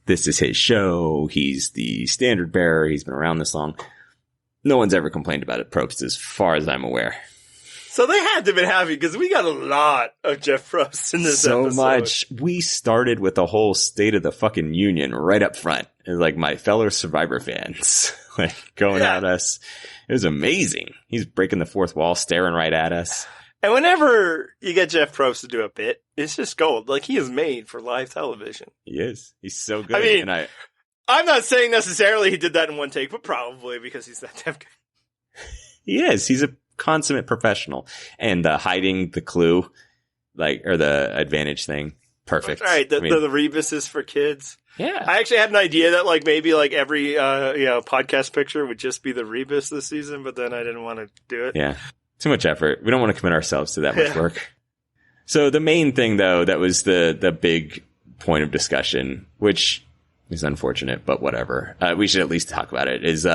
this is his show. He's the standard bearer. He's been around this long. No one's ever complained about it, Probst, as far as I'm aware. So they had to have been happy because we got a lot of Jeff Probst in this episode. So much. We started with the whole State of the fucking Union right up front. And like my fellow Survivor fans, like going at us. It was amazing. He's breaking the fourth wall, staring right at us. And whenever you get Jeff Probst to do a bit, it's just gold. Like, he is made for live television. He is. He's so good. I mean, I'm not saying necessarily he did that in one take, but probably because he's that damn good. He is. He's a consummate professional. And hiding the clue, or the advantage thing, perfect. Right. The rebus is for kids. Yeah. I actually had an idea that maybe every podcast picture would just be the rebus this season, but then I didn't want to do it. Yeah. Too much effort. We don't want to commit ourselves to that much work. So the main thing though, that was the big point of discussion, which is unfortunate, but whatever. We should at least talk about it, is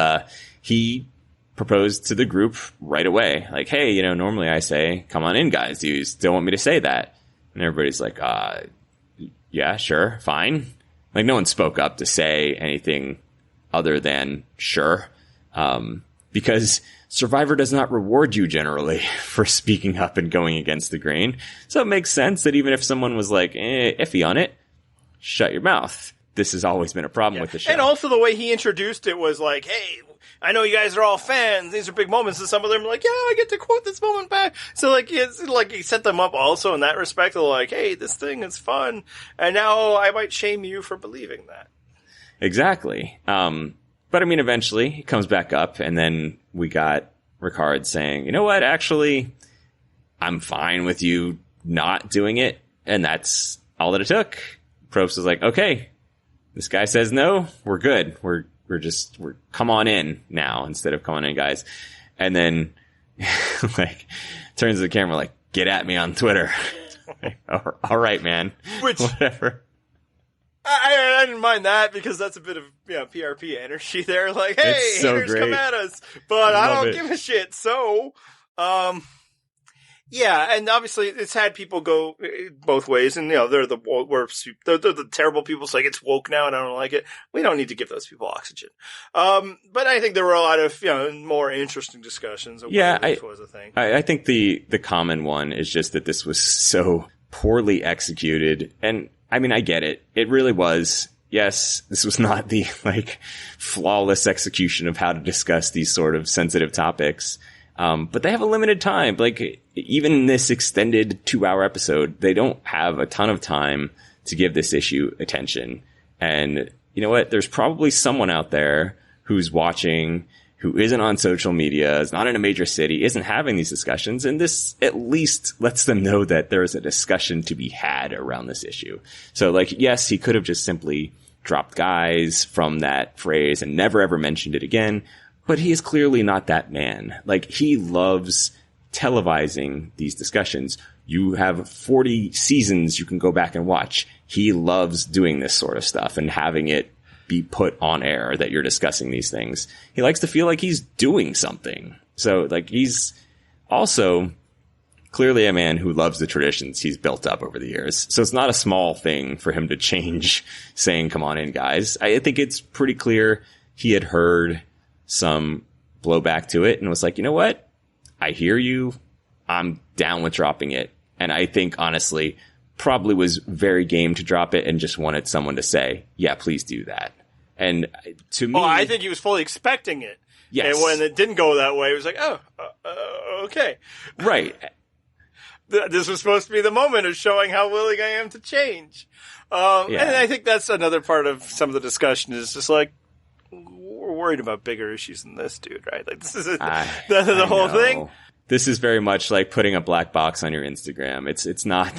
he proposed to the group right away. Like, hey, normally I say, come on in guys. Do you still want me to say that? And everybody's like, yeah, sure, fine. Like, no one spoke up to say anything other than sure. Because Survivor does not reward you generally for speaking up and going against the grain. So it makes sense that even if someone was like, iffy on it, shut your mouth. This has always been a problem with the show. And also the way he introduced it was like, hey, I know you guys are all fans. These are big moments. And some of them are like, yeah, I get to quote this moment back. So like, it's like he set them up also in that respect of like, hey, this thing is fun. And now I might shame you for believing that. Exactly. But I mean, eventually he comes back up, and then we got Ricard saying, you know what, actually, I'm fine with you not doing it. And that's all that it took. Probst was like, okay, this guy says no, we're good. We're come on in now instead of come on in, guys. And then like turns to the camera like, get at me on Twitter. Like, all right, man. Which, whatever. I didn't mind that because that's a bit of PRP energy there. Like, hey, so haters great. come at us, but I don't it. give a shit. So, yeah, and obviously it's had people go both ways, and they're the terrible people. So like, it's woke now, and I don't like it. We don't need to give those people oxygen. But I think there were a lot of more interesting discussions. Of whether this was a thing. I think the common one is just that this was so poorly executed, and I mean, I get it. It really was. Yes, this was not the flawless execution of how to discuss these sort of sensitive topics. But they have a limited time. Like, even in this extended 2-hour episode, they don't have a ton of time to give this issue attention. And you know what? There's probably someone out there who's watching, who isn't on social media, is not in a major city, isn't having these discussions. And this at least lets them know that there is a discussion to be had around this issue. So like, yes, he could have just simply dropped guys from that phrase and never ever mentioned it again. But he is clearly not that man. Like, he loves televising these discussions. You have 40 seasons you can go back and watch. He loves doing this sort of stuff and having it be put on air that you're discussing these things. He likes to feel like he's doing something. So, like, he's also clearly a man who loves the traditions he's built up over the years. So it's not a small thing for him to change saying, come on in, guys. I think it's pretty clear he had heard some blowback to it and was like, you know what? I hear you. I'm down with dropping it. And I think, honestly, probably was very game to drop it and just wanted someone to say, yeah, please do that. And to me... I think he was fully expecting it. Yes. And when it didn't go that way, he was like, okay. Right. This was supposed to be the moment of showing how willing I am to change. And I think that's another part of some of the discussion is just like, we're worried about bigger issues than this, dude, right? Like, this is the whole thing. This is very much like putting a black box on your Instagram. It's not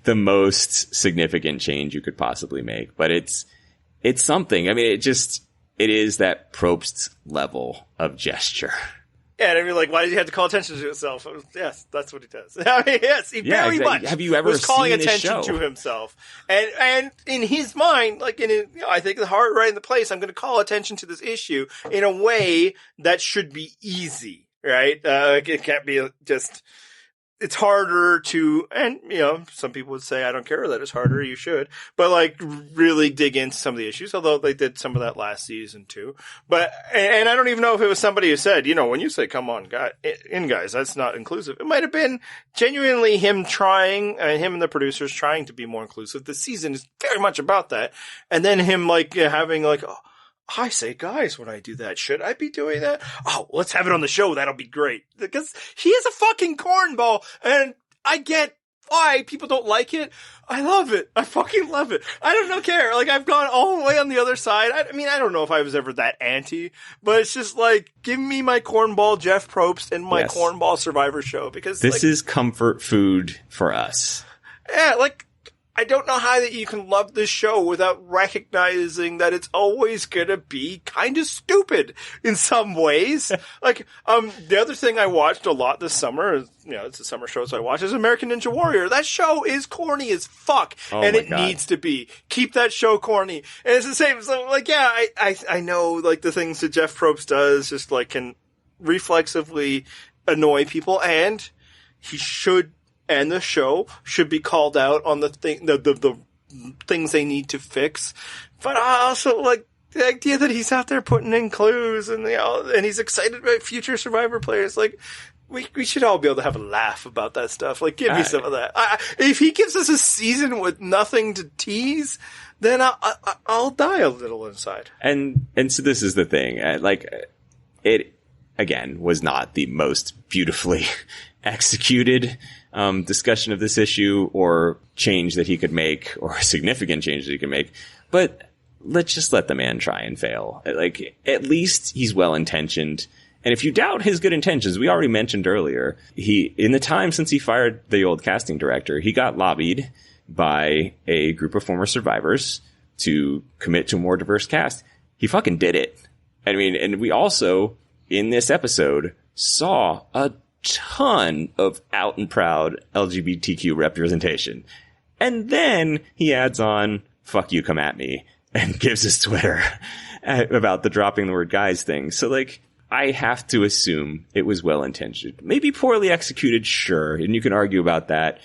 the most significant change you could possibly make, but it's something. I mean, it is that Probst level of gesture. Yeah, and I mean, like, why does he have to call attention to himself? Yes, that's what he does. I mean, yes, he very much have you ever was calling seen this attention show? to himself. And in his mind, like, I think the heart right in the place, I'm going to call attention to this issue in a way that should be easy, right? It can't be just... It's harder to, and some people would say, I don't care that it's harder, you should, but like really dig into some of the issues, although they did some of that last season too. But, and I don't even know if it was somebody who said, when you say, come on, guys, that's not inclusive. It might have been genuinely him trying, him and the producers trying to be more inclusive. The season is very much about that. And then him having like, I say, guys, when I do that, should I be doing that? Oh, let's have it on the show. That'll be great. Because he is a fucking cornball, and I get why people don't like it. I love it. I fucking love it. I don't care. Like, I've gone all the way on the other side. I mean, I don't know if I was ever that anti, but it's just like, give me my cornball Jeff Probst and my cornball Survivor show, because this is comfort food for us. Yeah, like, I don't know how that you can love this show without recognizing that it's always gonna be kind of stupid in some ways. Like, the other thing I watched a lot this summer, it's a summer show, so I watch, is American Ninja Warrior. That show is corny as fuck, and it needs to be. Keep that show corny. And it's the same. So, like, yeah, I know, like, the things that Jeff Probst does just, like, can reflexively annoy people, and he should. And the show should be called out on the things they need to fix. But I also, like, the idea that he's out there putting in clues and and he's excited about future Survivor players, like we should all be able to have a laugh about that stuff. Like, give me some of that. If he gives us a season with nothing to tease, then I'll die a little inside. And so this is the thing. Like, it again was not the most beautifully executed discussion of this issue or change that he could make, or a significant change that he could make. But let's just let the man try and fail. Like, at least he's well intentioned. And if you doubt his good intentions, we already mentioned earlier, in the time since he fired the old casting director, he got lobbied by a group of former survivors to commit to a more diverse cast. He fucking did it. I mean, and we also, in this episode, saw a ton of out and proud LGBTQ representation. And then he adds on, fuck you, come at me, and gives his Twitter about the dropping the word guys thing. So, like, I have to assume it was well-intentioned. Maybe poorly executed, sure, and you can argue about that.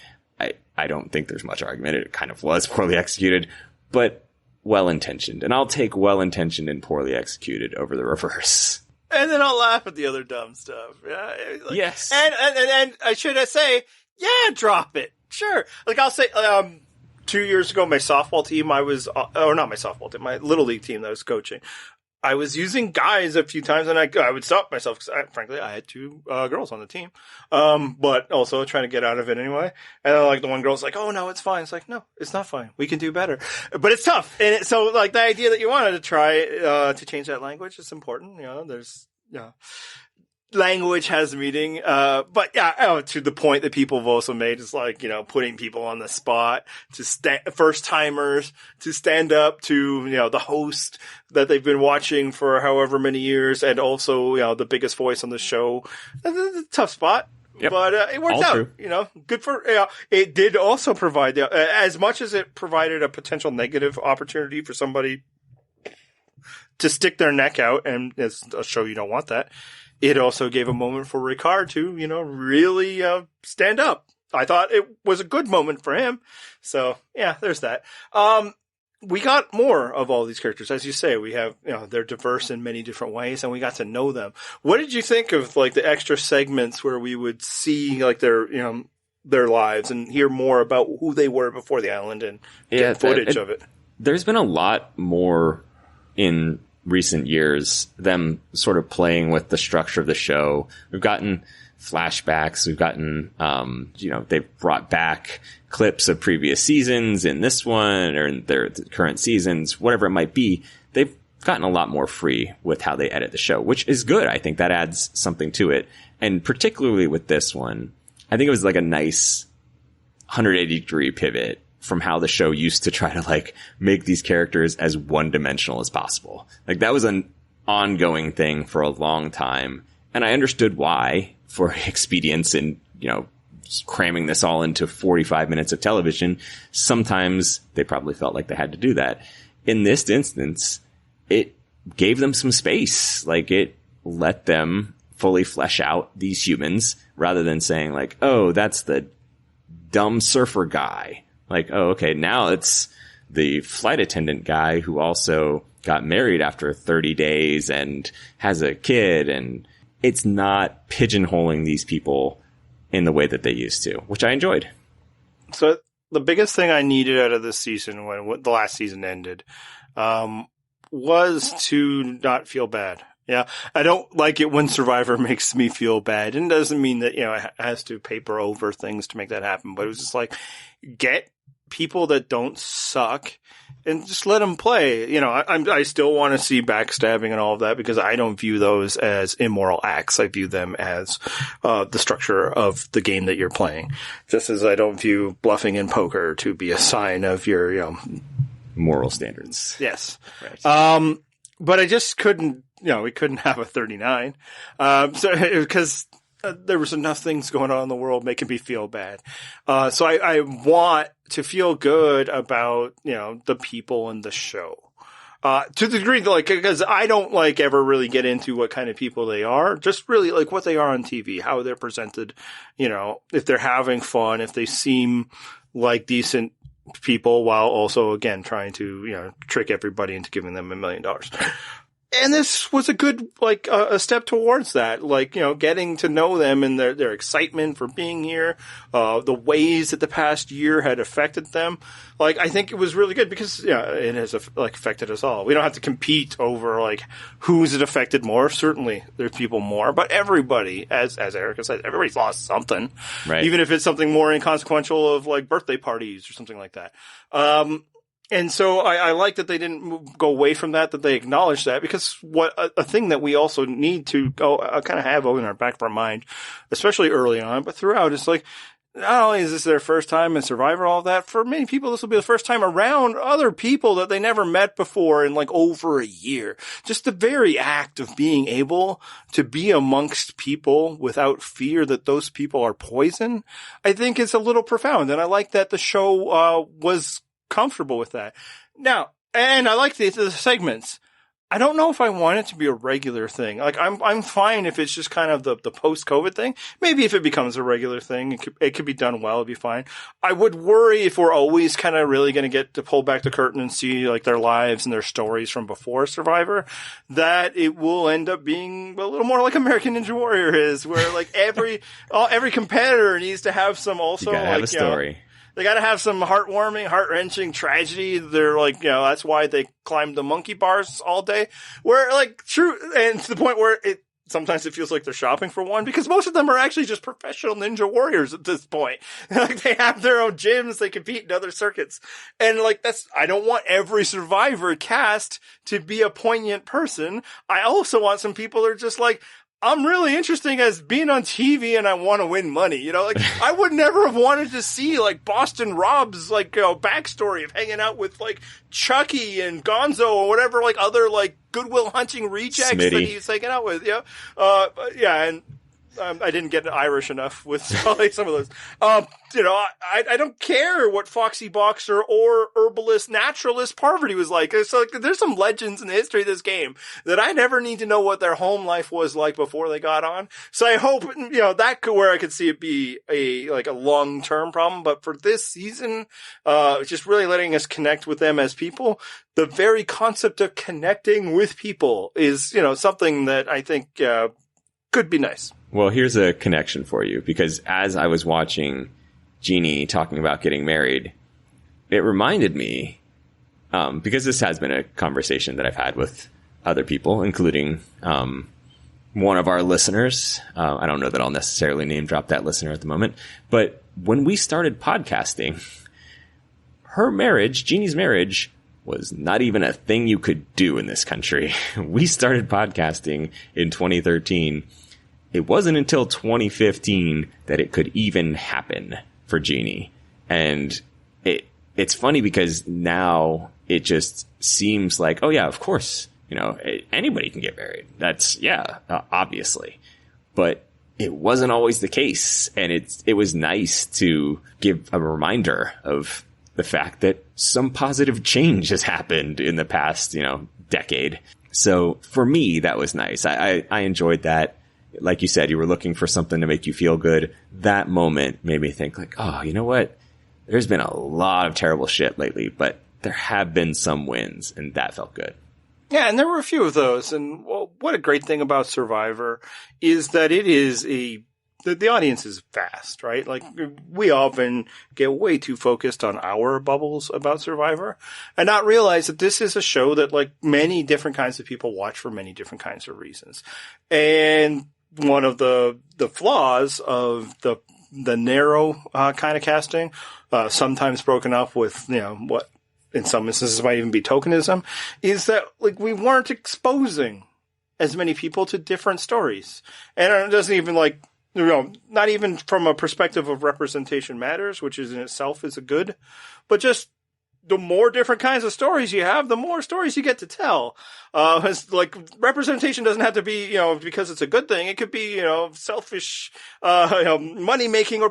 I don't think there's much argument. It kind of was poorly executed, but well-intentioned. And I'll take well-intentioned and poorly executed over the reverse. And then I'll laugh at the other dumb stuff. Yeah, like, yes. And I should say, yeah, drop it. Sure. Like, I'll say, 2 years ago, my softball team, or not my softball team, my little league team that I was coaching, I was using guys a few times, and I would stop myself because, frankly, I had two girls on the team, but also trying to get out of it anyway. And then, like, the one girl's like, "Oh no, it's fine." It's like, no, it's not fine. We can do better, but it's tough. And so, like, the idea that you wanted to try to change that language is important. You know, there's language has meaning, but yeah, to the point that people have also made is, like, you know, putting people on the spot to first timers to stand up to, you know, the host that they've been watching for however many years, and also, you know, the biggest voice on the show. It's a tough spot. Yep. But it worked out, you know, good for, it did also provide, as much as it provided a potential negative opportunity for somebody to stick their neck out, and as a show you don't want that, it also gave a moment for Ricard to, you know, really stand up. I thought it was a good moment for him. So, yeah, there's that. We got more of all these characters. As you say, we have, you know, they're diverse in many different ways, and we got to know them. What did you think of, like, the extra segments where we would see, like, their, you know, their lives and hear more about who they were before the island and get footage of it? There's been a lot more in recent years, them sort of playing with the structure of the show. We've gotten flashbacks. We've gotten, you know, they've brought back clips of previous seasons in this one or in their current seasons, whatever it might be. They've gotten a lot more free with how they edit the show, which is good. I think that adds something to it. And particularly with this one, I think it was like a nice 180-degree pivot from how the show used to try to, like, make these characters as one-dimensional as possible. Like, that was an ongoing thing for a long time. And I understood why, for expedience in, you know, cramming this all into 45 minutes of television. Sometimes they probably felt like they had to do that. In this instance, it gave them some space. Like, it let them fully flesh out these humans rather than saying, like, oh, that's the dumb surfer guy. Like, oh, okay, now it's the flight attendant guy who also got married after 30 days and has a kid. And it's not pigeonholing these people in the way that they used to, which I enjoyed. So the biggest thing I needed out of this season, when the last season ended, was to not feel bad. Yeah, I don't like it when Survivor makes me feel bad. And it doesn't mean that, you know, it has to paper over things to make that happen. But it was just like, get people that don't suck and just let them play. You know, I still want to see backstabbing and all of that because I don't view those as immoral acts. I view them as the structure of the game that you're playing. Just as I don't view bluffing in poker to be a sign of your, you know, moral standards. Yes. Right. But I just couldn't, you know, we couldn't have a 39. Because there was enough things going on in the world making me feel bad. So I want to feel good about, you know, the people in the show. To the degree that, like, because I don't, like, ever really get into what kind of people they are, just really, like, what they are on TV, how they're presented, you know, if they're having fun, if they seem like decent people while also, again, trying to, trick everybody into giving them $1 million. And this was a good, a step towards that, getting to know them and their excitement for being here, the ways that the past year had affected them. I think it was really good because, it has, affected us all. We don't have to compete over, who's it affected more. Certainly there's people more, but everybody, as Erica said, everybody's lost something. Right. Even if it's something more inconsequential of, birthday parties or something like that. And so I like that they didn't go away from that they acknowledged that, because a thing that we also need to kind of have in our back of our mind, especially early on, but throughout, it's not only is this their first time in Survivor, all of that, for many people, this will be the first time around other people that they never met before in over a year. Just the very act of being able to be amongst people without fear that those people are poison, I think is a little profound. And I like that the show, was comfortable with that. Now, and I like the segments. I don't know if I want it to be a regular thing. I'm fine if it's just kind of the post-COVID thing. Maybe if it becomes a regular thing, it could be done well, it'd be fine. I would worry if we're always kind of really going to get to pull back the curtain and see their lives and their stories from before Survivor, that it will end up being a little more like American Ninja Warrior is, where every competitor needs to have some also, you gotta have a story. They gotta have some heartwarming, heart-wrenching tragedy. They're that's why they climb the monkey bars all day. Where, true, and to the point where sometimes it feels like they're shopping for one, because most of them are actually just professional ninja warriors at this point. They have their own gyms, they compete in other circuits. And I don't want every Survivor cast to be a poignant person. I also want some people that are just I'm really interesting as being on TV and I want to win money. I would never have wanted to see Boston Rob's backstory of hanging out with Chucky and Gonzo or whatever other Goodwill Hunting rejects Smitty that he's hanging out with. Yeah. And I didn't get Irish enough with some of those. I don't care what Foxy Boxer or herbalist, naturalist Parvati was like. So there's some legends in the history of this game that I never need to know what their home life was like before they got on. So I hope, that could where I could see it be a long-term problem. But for this season, just really letting us connect with them as people. The very concept of connecting with people is, something that I think, could be nice. Well, here's a connection for you, because as I was watching Jeannie talking about getting married, it reminded me, because this has been a conversation that I've had with other people, including one of our listeners. I don't know that I'll necessarily name drop that listener at the moment, but when we started podcasting, her marriage, Jeannie's marriage, was not even a thing you could do in this country. We started podcasting in 2013. It wasn't until 2015 that it could even happen for Jeannie. And it's funny because now it just seems like, oh yeah, of course, anybody can get married. That's, obviously. But it wasn't always the case. And it was nice to give a reminder of the fact that some positive change has happened in the past, decade. So for me, that was nice. I enjoyed that. Like you said, you were looking for something to make you feel good. That moment made me think oh, you know what? There's been a lot of terrible shit lately, but there have been some wins, and that felt good. Yeah, and there were a few of those. And what a great thing about Survivor is that it is the audience is vast, right? We often get way too focused on our bubbles about Survivor and not realize that this is a show that many different kinds of people watch for many different kinds of reasons. And one of the flaws of the narrow, kind of casting, sometimes broken up with, what in some instances might even be tokenism, is that we weren't exposing as many people to different stories. And it doesn't even not even from a perspective of representation matters, which is in itself is a good, but just the more different kinds of stories you have, the more stories you get to tell. Representation doesn't have to be, because it's a good thing. It could be, selfish, money making or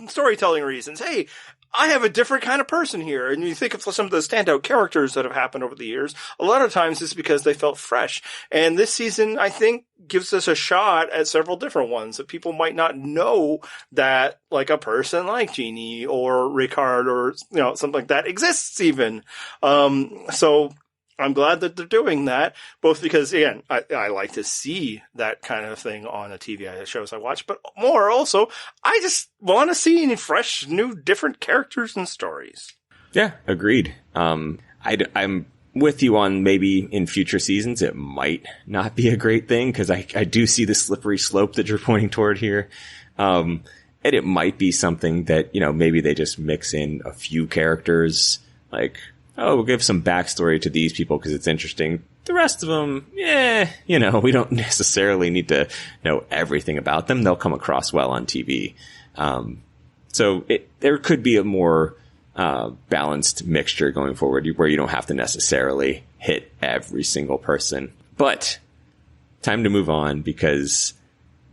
storytelling reasons. Hey, I have a different kind of person here. And you think of some of the standout characters that have happened over the years. A lot of times it's because they felt fresh. And this season, I think, gives us a shot at several different ones that people might not know that, like, a person like Jeannie or Ricard or, something like that exists even. So I'm glad that they're doing that, both because, again, I like to see that kind of thing on the TV shows I watch, but more also, I just want to see any fresh, new, different characters and stories. Yeah, agreed. I'm with you on maybe in future seasons it might not be a great thing, because I do see the slippery slope that you're pointing toward here. And it might be something that, maybe they just mix in a few characters, like, oh, we'll give some backstory to these people because it's interesting. The rest of them, we don't necessarily need to know everything about them. They'll come across well on TV. So there could be a more balanced mixture going forward where you don't have to necessarily hit every single person. But time to move on, because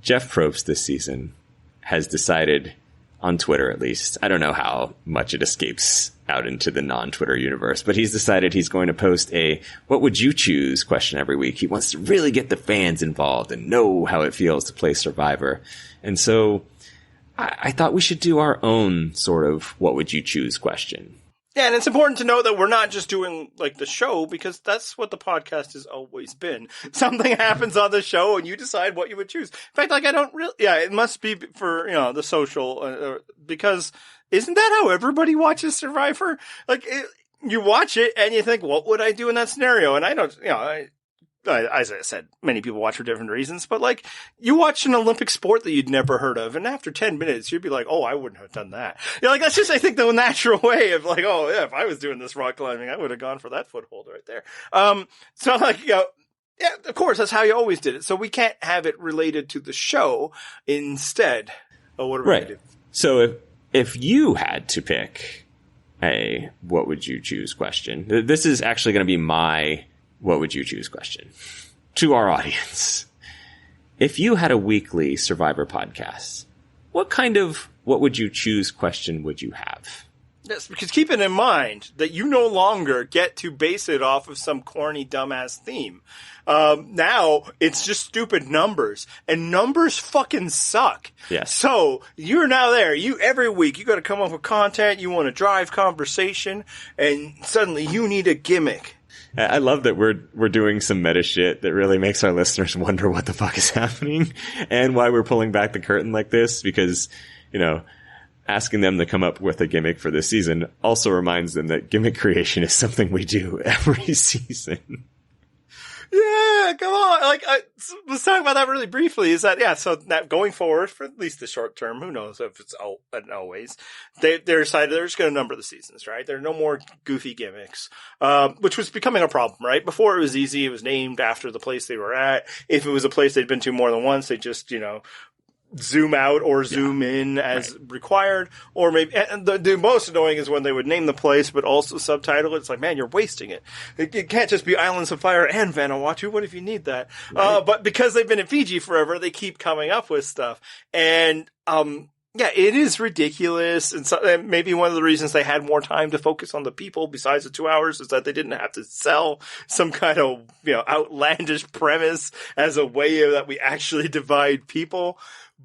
Jeff Probst this season has decided, on Twitter at least, I don't know how much it escapes out into the non-Twitter universe, but he's decided he's going to post a "what would you choose" question every week. He wants to really get the fans involved and know how it feels to play Survivor. And so I thought we should do our own sort of "what would you choose" question. Yeah, and it's important to note that we're not just doing, like, the show, because that's what the podcast has always been. Something happens on the show, and you decide what you would choose. In fact, like, I don't really... Yeah, it must be for, the social, because isn't that how everybody watches Survivor? Like, you watch it, and you think, what would I do in that scenario? And I don't, as I said, many people watch for different reasons, but, like, you watch an Olympic sport that you'd never heard of, and after 10 minutes, you'd be like, oh, I wouldn't have done that. Like, that's just, I think, the natural way of, like, oh, yeah, if I was doing this rock climbing, I would have gone for that foothold right there. So, like, yeah, of course, that's how you always did it. So we can't have it related to the show instead. Oh, what are we going to do? So if you had to pick a "what would you choose" question, this is actually going to be my "what would you choose" question to our audience. If you had a weekly Survivor podcast, what kind of "what would you choose" question would you have? Yes, because keep it in mind that you no longer get to base it off of some corny, dumbass theme. Now it's just stupid numbers, and numbers fucking suck. Yes. So you're now there. Every week you got to come up with content. You want to drive conversation, and suddenly you need a gimmick. I love that we're doing some meta shit that really makes our listeners wonder what the fuck is happening and why we're pulling back the curtain like this, because, asking them to come up with a gimmick for this season also reminds them that gimmick creation is something we do every season. Yeah, come on. Like, let's talk about that really briefly. Is that, so that going forward, for at least the short term, who knows if it's always, they decided they're just going to number the seasons, right? There are no more goofy gimmicks, which was becoming a problem, right? Before it was easy. It was named after the place they were at. If it was a place they'd been to more than once, they just, zoom out or zoom in as required, or maybe, and the most annoying is when they would name the place but also subtitle it. It's like, man, you're wasting it. It can't just be Islands of Fire and Vanuatu. What if you need that? Right. But because they've been in Fiji forever, they keep coming up with stuff. And, it is ridiculous. And so, maybe one of the reasons they had more time to focus on the people besides the 2 hours is that they didn't have to sell some kind of, outlandish premise as a way that we actually divide people.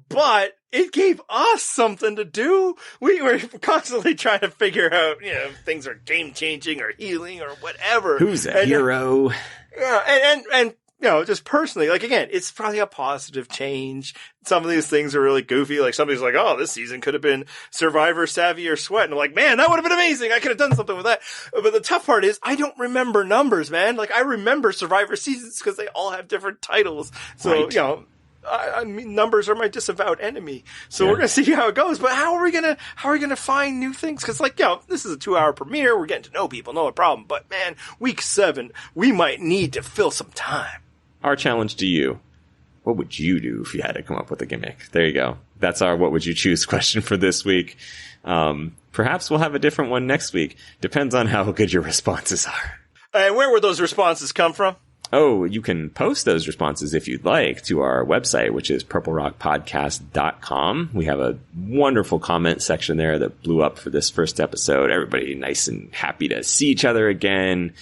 But it gave us something to do. We were constantly trying to figure out, if things are game changing or healing or whatever. Who's a hero? Yeah, and just personally, like, again, it's probably a positive change. Some of these things are really goofy. Like, somebody's like, oh, this season could have been Survivor, Savvy, or Sweat. And I'm like, man, that would have been amazing. I could have done something with that. But the tough part is I don't remember numbers, man. Like, I remember Survivor seasons because they all have different titles. So, right. I mean, numbers are my disavowed enemy. So we're going to see how it goes. But how are we going to find new things? Cause this is a 2-hour premiere. We're getting to know people. No problem. But man, week 7, we might need to fill some time. Our challenge to you. What would you do if you had to come up with a gimmick? There you go. That's our "what would you choose" question for this week. Perhaps we'll have a different one next week. Depends on how good your responses are. And where would those responses come from? Oh, you can post those responses if you'd like to our website, which is purplerockpodcast.com. We have a wonderful comment section there that blew up for this first episode. Everybody nice and happy to see each other again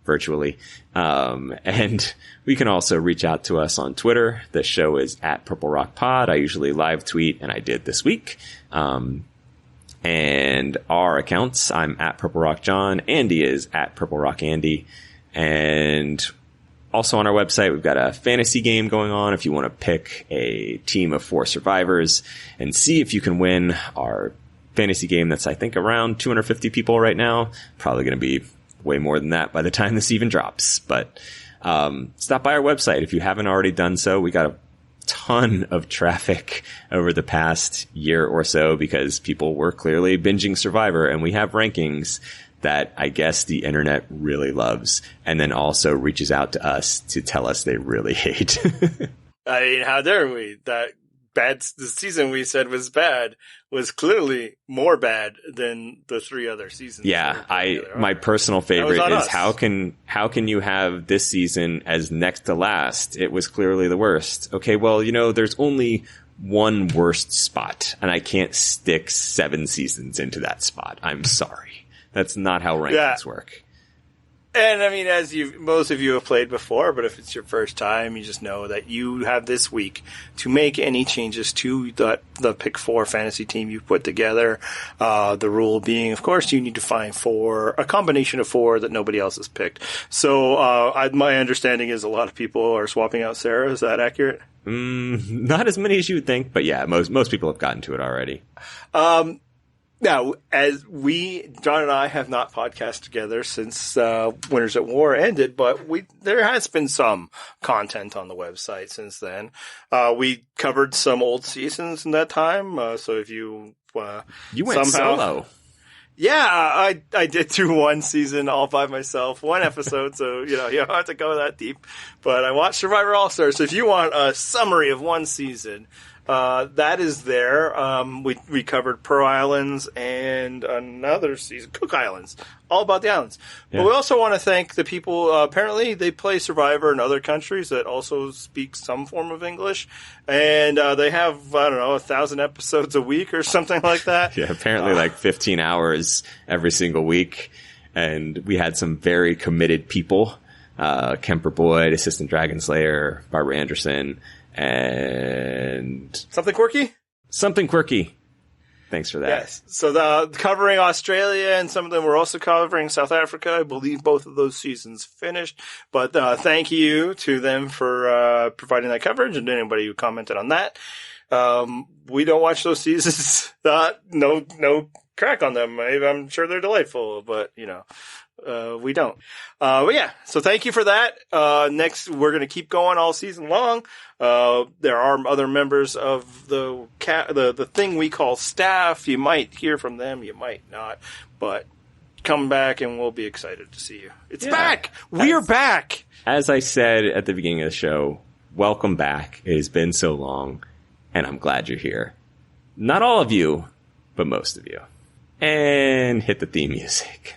virtually. And we can also reach out to us on Twitter. The show is at Purple Rock Pod. I usually live tweet, and I did this week. And our accounts, I'm at Purple Rock John. Andy is at Purple Rock Andy. And also on our website, we've got a fantasy game going on if you want to pick a team of 4 survivors and see if you can win our fantasy game that's, I think, around 250 people right now. Probably going to be way more than that by the time this even drops. But stop by our website if you haven't already done so. We got a ton of traffic over the past year or so because people were clearly binging Survivor, and we have rankings that I guess the internet really loves, and then also reaches out to us to tell us they really hate. I mean, how dare we? That the season we said was bad was clearly more bad than the 3 other seasons. Yeah, my personal favorite is how can you have this season as next to last? It was clearly the worst. Okay, well, there's only one worst spot, and I can't stick 7 seasons into that spot. I'm sorry. That's not how rankings work. And I mean, as most of you have played before, but if it's your first time, you just know that you have this week to make any changes to the pick 4 fantasy team you put together. The rule being, of course, you need to find a combination of 4 that nobody else has picked. So, my understanding is a lot of people are swapping out Sara. Is that accurate? Not as many as you would think, but yeah, most people have gotten to it already. Now, as John and I have not podcasted together since Winners at War ended, but there has been some content on the website since then. We covered some old seasons in that time, so if you went solo. Yeah, I did do one season all by myself, one episode, so you don't have to go that deep. But I watched Survivor All-Stars, so if you want a summary of one season, that is there. We covered Pearl Islands and another season, Cook Islands, all about the islands. Yeah. But we also want to thank the people, apparently they play Survivor in other countries that also speak some form of English. And they have, 1,000 episodes a week or something like that. Yeah, apparently like 15 hours every single week. And we had some very committed people. Kemper Boyd, Assistant Dragon Slayer, Barbara Anderson, and Something Quirky. Thanks for that. Yes. So covering Australia, and some of them were also covering South Africa. I believe both of those seasons finished. But thank you to them for providing that coverage, and anybody who commented on that. We don't watch those seasons. No crack on them. I'm sure they're delightful, but we don't. But yeah, so thank you for that. Next, we're going to keep going all season long. There are other members of the thing we call staff. You might hear from them, you might not, but come back and we'll be excited to see you. It's back! We're back! As I said at the beginning of the show, welcome back. It has been so long, and I'm glad you're here. Not all of you, but most of you. And hit the theme music.